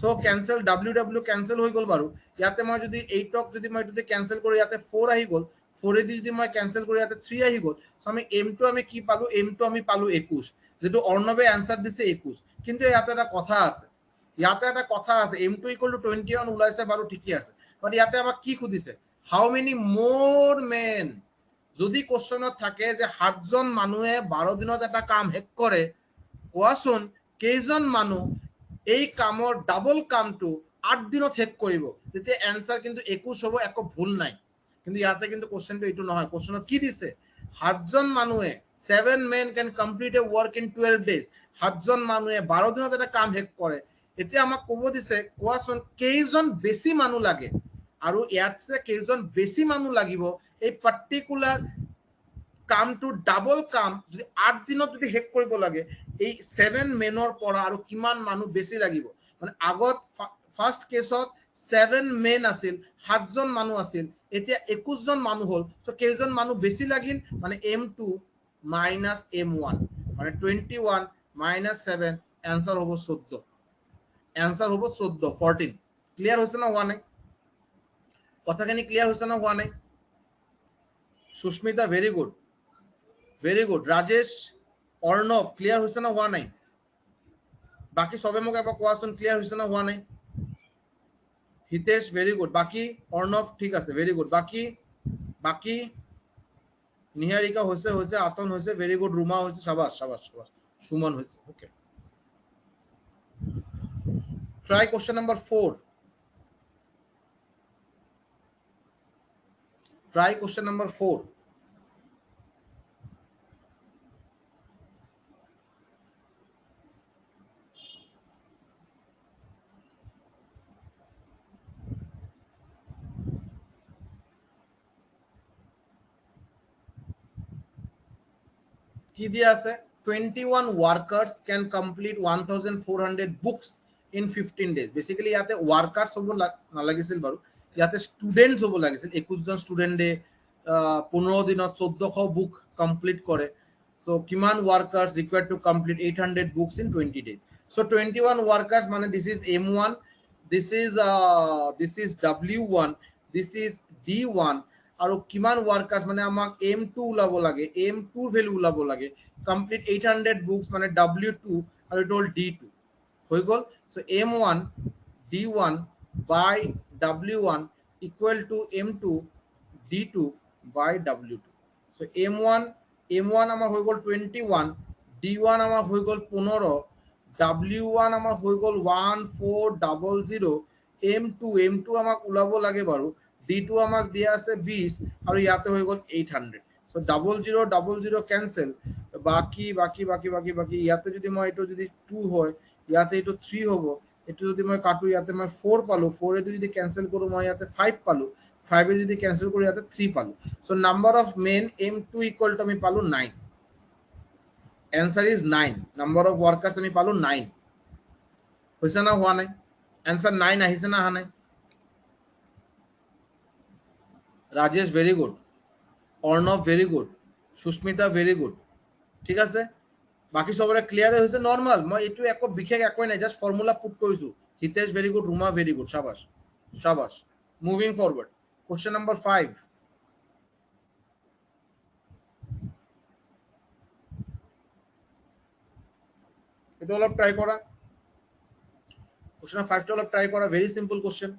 so cancel W cancel হৈ গ'ল বাৰু। ইয়াতে মই যদি 8ক যদি মই যদি cancel কৰি ইয়াতে 4 আহি গ'ল, 4 এদি যদি মই cancel কৰি ইয়াতে 3 আহি গ'ল, so আমি M2 আমি কি পালো? M2 আমি পালো 21, যেটো অৰ্ণৱে আনসার দিছে 21। কিন্তু ইয়াতে এটা কথা আছে, M2 equal to 21 ওলাইছে বাৰু, ঠিকই আছে, বাট ইয়াতে আমাক কি খুদিছে? হাউ মেনি মোৰ মেন। যদি কোশ্চনত থাকে যে 7জন মানুহে 12 দিনত এটা কাম শেষ কৰে, কোৱাচোন কেইজন মানুহ এই কামৰ ডাবল কামটো 8 দিনত শেষ কৰিব? তেতিয়া এনসার কিন্তু 21 হ'ব, একো ভুল নাই। কিন্তু ইয়াতে কিন্তু কোশ্চেনটো এইটো নহয়। কোশ্চনত কি দিছে? 7জন মানুহে 7 men can complete a work in 12 days, 7জন মানুহে 12 দিনত এটা কাম শেষ কৰে। এতিয়া আমাক ক'ব দিছে, কোৱাচোন কেইজন বেছি মানুহ লাগে, আৰু ইয়াতছে কেইজন বেছি মানুহ লাগিব এই পাৰ্টিকুলাৰ কামটো ডাবল কাম যদি 8 দিনত যদি শেষ কৰিব লাগে, এই 7 মেনৰ পৰা আৰু কিমান মানুহ বেছি লাগিব? মানে আগত ফাৰ্স্ট কেছত 7 মেন আছিল, 7জন মানুহ আছিল, এতিয়া 21 জন মানুহ হ'ল, সো কেইজন মানুহ বেছি লাগিল? মানে M2 minus M1, মানে 21 minus 7, এনসার হ'ব 14, এনসার হ'ব 14। ক্লিয়াৰ হৈছে না হোৱা নাই? কথাখিনি ক্লিয়াৰ হৈছে না হোৱা নাই? Susmita very good, Rajesh, Arnab clear হয়েছে না হোৱা নাই? বাকি সবে মোক এবাৰ কোৱাচোন ক্লিয়াৰ হয়েছে না হোৱা নাই? হিতেশ ভেরি গুড, বাকি অর্ণব ঠিক আছে, ভেরি গুড, বাকি নিহারিকা হৈছে, আতন হৈছে, ভেরি গুড, রুমা হৈছে, সাবাস, সুমন হৈছে, okay. Try question number 4, try question number 4। কি দিয়া আছে? 21 workers can complete 1400 books in 15 days। Basically ইয়াতে ওয়ার্কার্স হ'ব নালাগিছিল বাৰু, ইয়াতে ষ্টুডেন্টস হ'ব লাগিছিল। 21 জন ষ্টুডেন্টে 15 দিনত 1400 বুক কমপ্লিট কৰে। সো কিমান workers required to complete 800 books in 20 days? So 21 workers মানে this is M1, this is W1, this is D1, আৰু কিমান ওয়ার্কার্স মানে আমাক M2 ওলাব লাগে, M2 ভ্যালু ওলাব লাগে, কমপ্লিট 800 বুকস মানে W2, আৰু এটা হ'ল D2 হৈ গ'ল। So M1 D1 by W1 equal to M2 D2 by W2। So M1 আমাৰ হৈ গ'ল 21, D1 আমাৰ হৈ গ'ল 15, W1 আমাৰ হৈ গ'ল 1400, M2 আমাক ওলাব লাগে বাৰু, D2 আমাক দিয়া আছে 20, আৰু ইয়াতে হৈ গ'ল 800। সো 00 ক্যান্সেল, বাকি ইয়াতে যদি মই এইটো যদি 2 হয়, ইয়াতে এইটো 3 হ'ব, এইটো যদি মই কাটো ইয়াতে মই 4 পালো, 4 এদি যদি ক্যান্সেল কৰো মই ইয়াতে 5 পালো, 5 এ যদি ক্যান্সেল কৰো ইয়াতে 3 পালো। So number of men M2 equal to আমি পালো 9। Answer is 9, number of workers আমি পালো 9। হৈছে না হোৱা নাই? অ্যান্সার 9 আহিছে না আহা নাই? Rajesh very good, Arnab very good, Susmita very good, ঠিক আছে। বাকি সবৰে ক্লিয়াৰ হৈছে? নৰ্মাল, মই এইটো একো বিশেষ একোই নাই, জাস্ট ফৰ্মুলা পুট কৰিছো। Hitesh very good, Ruma very good, সাবাস। Moving forward, question number 5। এটা অলপ ট্রাই করা কোশ্চেন 5 টা অলপ ট্রাই করা very simple question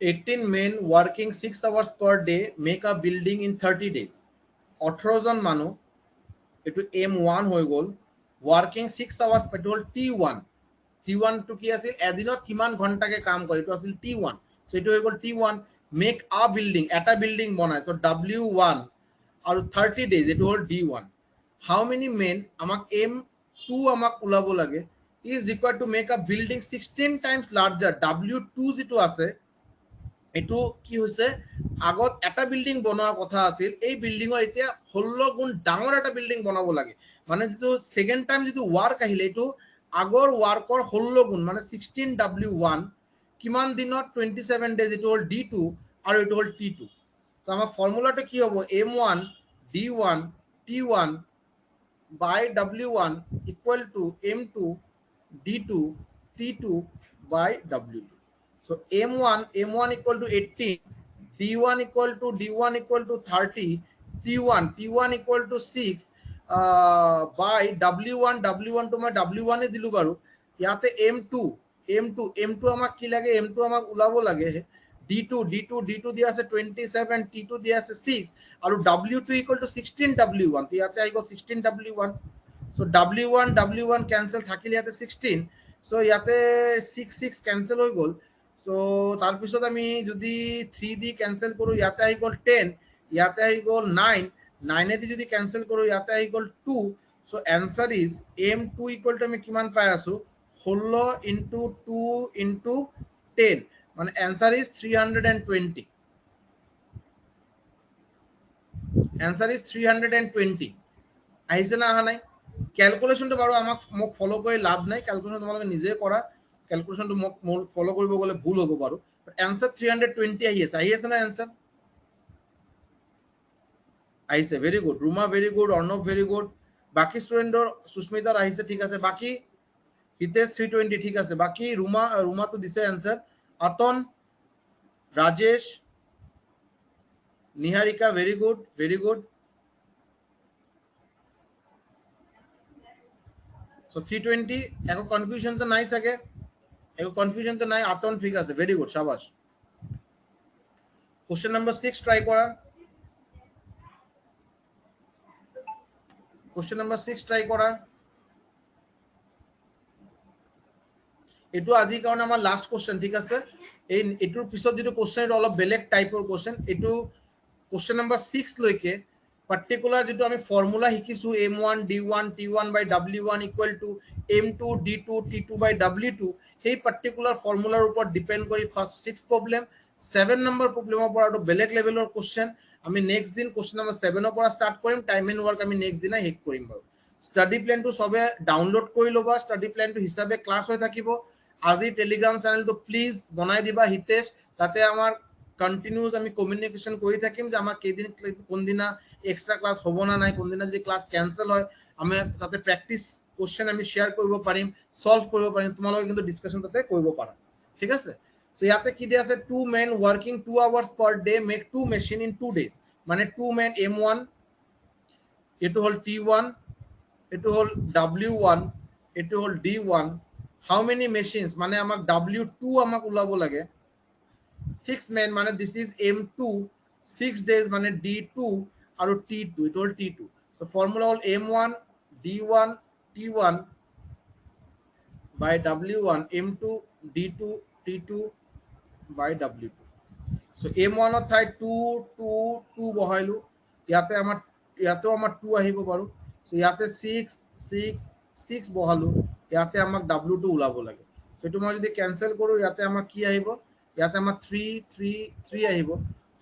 18 men working 6 hours per day make a building in 30 days 18 জন মানুহ এটো M1 হৈ গল working 6 hours petrol T1 T1 two কি আছিল এদিনত কিমান ঘন্টাকে কাম কৰে এটো আছিল T1 সো এটো হৈ গল T1 make a building এটা বিল্ডিং বনায় তো W1 আৰু 30 days এটো হল D1 how many men আমাক M2 আমাক উলাব লাগে is required to make a building 16 times larger W2 যেটো আছে এটো কি হৈছে আগত এটা বিল্ডিং বনোৱাৰ কথা আছিল এই বিল্ডিংৰ এতিয়া 16 গুণ ডাঙৰ এটা বিল্ডিং বনাব লাগে মানে যেটো সেকেন্ড টাইম যেটো ওয়াৰ্ক আহিলে এটো আগৰ ওয়াৰ্কৰ 16 গুণ মানে 16W1 কিমান দিনত 27 ডেজ এটো হল D2 আৰু এটো হল T2 তো আমাৰ ফৰ্মুলাটো কি হ'ব M1 D1 T1 by W1 equal to M2 D2 T2 by W2 so M1 equal to 18 D1 equal to D1 equal to 30 T1 equal to 6 by W1 to my W1 এ দিলু বাৰো ইয়াতে M2 আমাক কি লাগে M2 আমাক উলাব লাগে D2 দিয়া আছে 27 T2 দিয়া আছে 6 আৰু W2 equal to 16W1 তো ইয়াতে I go 16W1 so W1 cancel থাকিলে ইয়াতে 16 so ইয়াতে 6 cancel হৈ গল so তার পিছত আমি যদি 3 দি ক্যান্সেল কৰো ইয়াতে আহি গল 10 ইয়াতে আহি গল 9 9 এ দি যদি ক্যান্সেল কৰো ইয়াতে আহি গল 2 so answer is M2 equal to আমি কিমান পাই আছো 16 into 2 into 10 মানে answer is 320 answer is 320 আহিছে না আহা নাই ক্যালকুলেশনটো বাৰু আমাক মোক ফলো কৰি লাভ নাই ক্যালকুলেশন তোমালোকে নিজে কৰা ক্যালকুলেশনটো মোক ফলো কৰিব গলে ভুল হ'ব বাৰু answer 320 আহি আছে না answer আহিছে very good Ruma very good Arnab very good বাকি স্টুডেন্টৰ সুস্মিতাৰ আহিছে ঠিক আছে বাকি হিতেশ 320 ঠিক আছে বাকি রুমা তো দিছে आंसर আতন রাজেশ নিহারিকা ভেরি গুড সো 320 একো কনফিউশন তো নাই সাকে একো কনফিউশন তো নাই আতন ঠিক আছে ভেরি গুড শাবাশ কোশ্চেন নাম্বার 6 ট্রাই করা কোশ্চেন নাম্বার 6 ট্রাই করা এটো আজি কারণে আমার লাস্ট কোশ্চেন ঠিক আছে এই এটোর পিছত যেটো কোশ্চেন এটা অলপ বেলেগ টাইপৰ কোশ্চেন এটো কোশ্চেন নাম্বার 6 লৈকে পার্টিকুলার যেটো আমি ফর্মুলা শিকিছো M1 D1 T1 by W1 equal to M2 D2 T2 by W2 সেই পার্টিকুলার ফর্মুলার উপর ডিপেন্ড কৰি ফাৰ্স্ট 6 প্ৰবলেম 7 নম্বৰ প্ৰবলেমৰ পৰা আৰু বেলেগ লেভেলৰ কোশ্চেন আমি নেক্সট দিন কোশ্চেন নাম্বাৰ 7 ৰ পৰা স্টাৰ্ট কৰিম টাইম এন্ড ওয়াৰ্ক আমি নেক্সট দিনা হেক কৰিম বাৰু স্টাডি প্ল্যানটো সবে ডাউনলোড কৰি লবা স্টাডি প্ল্যানটো হিসাবে ক্লাস হৈ থাকিব আজি টেলিগ্রাম চ্যানেলটো প্লিজ বনাই দিবা হিতেশ তাতে আমার কন্টিনিউয়াস আমি কমিউনিকেশন কৰি থাকিম যে আমার কেদিন কোন দিনা এক্সট্রা ক্লাস হ'ব না নাই কোন দিনা যদি ক্লাস ক্যান্সেল হয় আমি তাতে প্র্যাকটিস কোশ্চেন আমি শেয়ার কৰিব পাৰিম সলভ কৰিব পাৰিম তোমালোকে কিন্তু ডিসকাশন তাতে কৰিব পাৰা ঠিক আছে সো ইয়াতে কি দিয়া আছে 2 men working 2 hours per day make 2 machine in 2 days মানে 2 men M1 এটো হল T1 এটো হল W1 এটো হল D1 how many machines মানে আমাক W2 আমাক উলাব লাগে 6 men মানে this is M2 6 days মানে D2 আৰু T2 it will T2 so formula hall M1 D1 T1 by W1 M2 D2 T2 by W2 so M1 ৰ ঠাই 2 2 2 বহাইলো ইয়াতেও আমাৰ 2 আহিব বাৰু so ইয়াতে 6 6 6 বহালো ইয়াতে আমাক W2 উলাব লাগে so এটো মই যদি ক্যান্সেল কৰো ইয়াতে আমাৰ কি আহিব ইয়াতে আমাৰ 3 3 3 আহিব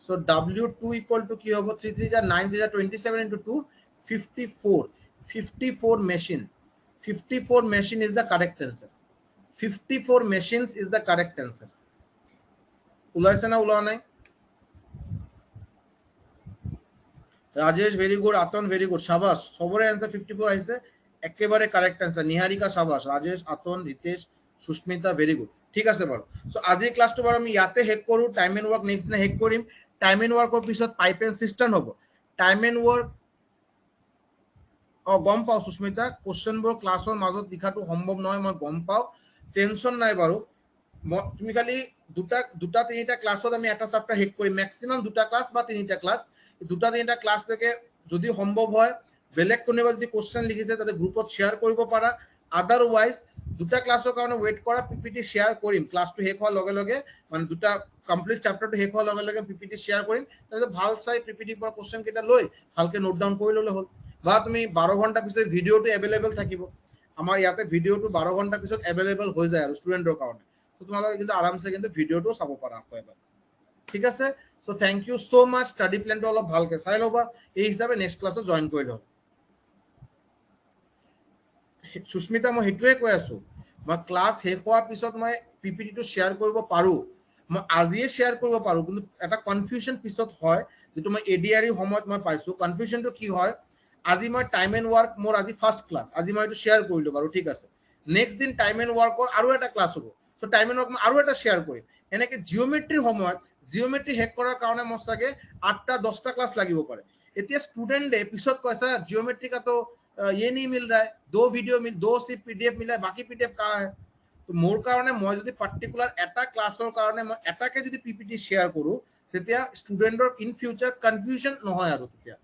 so W2 equal to কি হ'ব 3 3 9 27 into 2 54 machine is the correct answer 54 machines is the correct answer উলাইছে না উলাও নাই Rajesh very good, Atan very good, সাবাস, সবরে অ্যান্সার 54 আইছে, একেবারে কারেক্ট অ্যান্সার। নিহারিকা সাবাস, ৰাজেশ, আতন, ৰিতেশ, সুস্মিতা ভেৰি গুড। ঠিক আছে বাৰু। সো আজি ক্লাছটো বাৰু আমি ইয়াতে শেষ কৰোঁ। টাইম এণ্ড ৱৰ্ক নেক্সট দিনা শেষ কৰিম। টাইম এণ্ড ৱৰ্কৰ পিছত পাইপ এণ্ড চিষ্টাৰ্ণ হ'ব। টাইম এণ্ড ৱৰ্ক গম পাওঁ সুস্মিতা, কুৱেশ্যনবোৰ ক্লাছৰ মাজত লিখাটো সম্ভৱ নহয়, মই গম পাওঁ, টেনশ্যন নাই বাৰু। তুমি খালি দুটা তিনিটা ক্লাছত আমি এটা চেপ্টাৰ শেষ কৰিম, মেক্সিমাম দুটা ক্লাছ বা তিনিটা ক্লাছ, দুটা তিনিটা ক্লাছলৈকে যদি সম্ভৱ হয় বেলেগ কোনোবা যদি কুৱেশ্যন লিখিছে তাতে গ্ৰুপত শ্বেয়াৰ কৰিব পাৰা। আদাৰৱাইজ দুটা ক্লাছৰ কাৰণে ৱেইট কৰা, পিপিটি শ্বেয়াৰ কৰিম ক্লাছটো শেষ হোৱাৰ লগে লগে, মানে দুটা কমপ্লিট চেপ্টাৰটো শেষ হোৱাৰ লগে লগে পিপিটি শ্বেয়াৰ কৰিম। তাৰপিছত ভাল চাই পিপিটিৰ পৰা কুৱেশ্যন কেইটা লৈ ভালকৈ নোট ডাউন কৰি ল'লে হ'ল। বা তুমি 12 ঘণ্টা পিছত ভিডিঅ'টো এভেইলেবল থাকিব। আমাৰ ইয়াতে ভিডিঅ'টো 12 ঘণ্টা পিছত এভেইলেবল হৈ যায় আৰু ষ্টুডেণ্টৰ কাৰণে। তো তোমালোকে কিন্তু আৰামছে কিন্তু ভিডিঅ'টো চাব পাৰা আকৌ এবাৰ। ঠিক আছে। সো থেংক ইউ সো মাচ। ষ্টাডি প্লেনটো অলপ ভালকৈ চাই ল'বা, এই হিচাপে নেক্সট ক্লাছত জইন কৰি ল'বা। সুস্মিতা, মই সেইটোৱে কৈ আছোঁ, মই ক্লাছ শেষ হোৱাৰ পিছত মই পিপিটিটো শ্বেয়াৰ কৰিব পাৰোঁ, মই আজিয়ে শ্বেয়াৰ কৰিব পাৰোঁ, কিন্তু এটা কনফিউজন পিছত হয়, যিটো মই এডিআৰই সময়ত মই পাইছোঁ। কনফিউজনটো কি হয়, আজি মই টাইম এণ্ড ৱৰ্ক, মোৰ আজি ফাৰ্ষ্ট ক্লাছ, আজি মই এইটো শ্বেয়াৰ কৰিলোঁ বাৰু, ঠিক আছে। নেক্সট দিন টাইম এণ্ড ৱৰ্কৰ আৰু এটা ক্লাছ হ'ব, চ' টাইম এণ্ড ৱৰ্ক মই আৰু এটা শ্বেয়াৰ কৰিম। এনেকৈ জিঅ'মেট্ৰিৰ সময়ত জিঅ'মেট্ৰি শেষ কৰাৰ কাৰণে মোৰ চাগে 8টা 10টা ক্লাছ লাগিব পাৰে। এতিয়া ষ্টুডেণ্টে পিছত কয় ছাৰ জিঅ'মেট্ৰি का तो ये नहीं मिल रहा है, 2 सिर्फ पीडीएफ मिला है, बाकी पीडीएफ कहाँ है। तो मोर कारण मैं যদি পার্টিকুলার এটা ক্লাসৰ কাৰণে মই এটাকে যদি পিপিটি শেয়াৰ কৰোঁ, তেতিয়া ষ্টুডেণ্টৰ ইন ফিউচাৰ কনফিউজন নহয় আৰু তেতিয়া।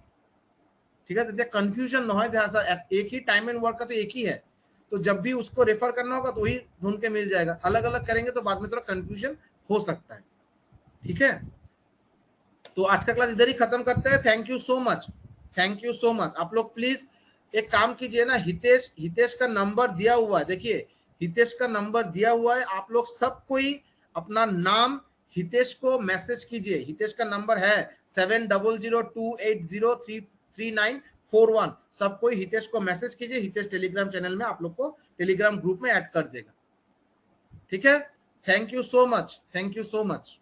ठीक है, তেতিয়া कन्फ्यूजन न हो, जैसा एक ही टाइम एंड वर्क का तो एक ही है, तो जब भी उसको रेफर करना होगा तो वही ढूंढ के मिल जाएगा। अलग अलग करेंगे तो बाद में थोड़ा कंफ्यूजन हो सकता है। ठीक है, तो आज का क्लास इधर ही खत्म करते हैं। Thank you so much, thank you so much. आप लोग प्लीज एक काम कीजिए ना, हितेश का नंबर दिया हुआ है, देखिए हितेश का नंबर दिया हुआ है, आप लोग सब कोई अपना नाम हितेश को मैसेज कीजिए। हितेश का नंबर है 7002803941। सब कोई हितेश को मैसेज कीजिए, हितेश टेलीग्राम चैनल में आप लोग को टेलीग्राम ग्रुप में ऐड कर देगा। ठीक है, thank you so much, thank you so much.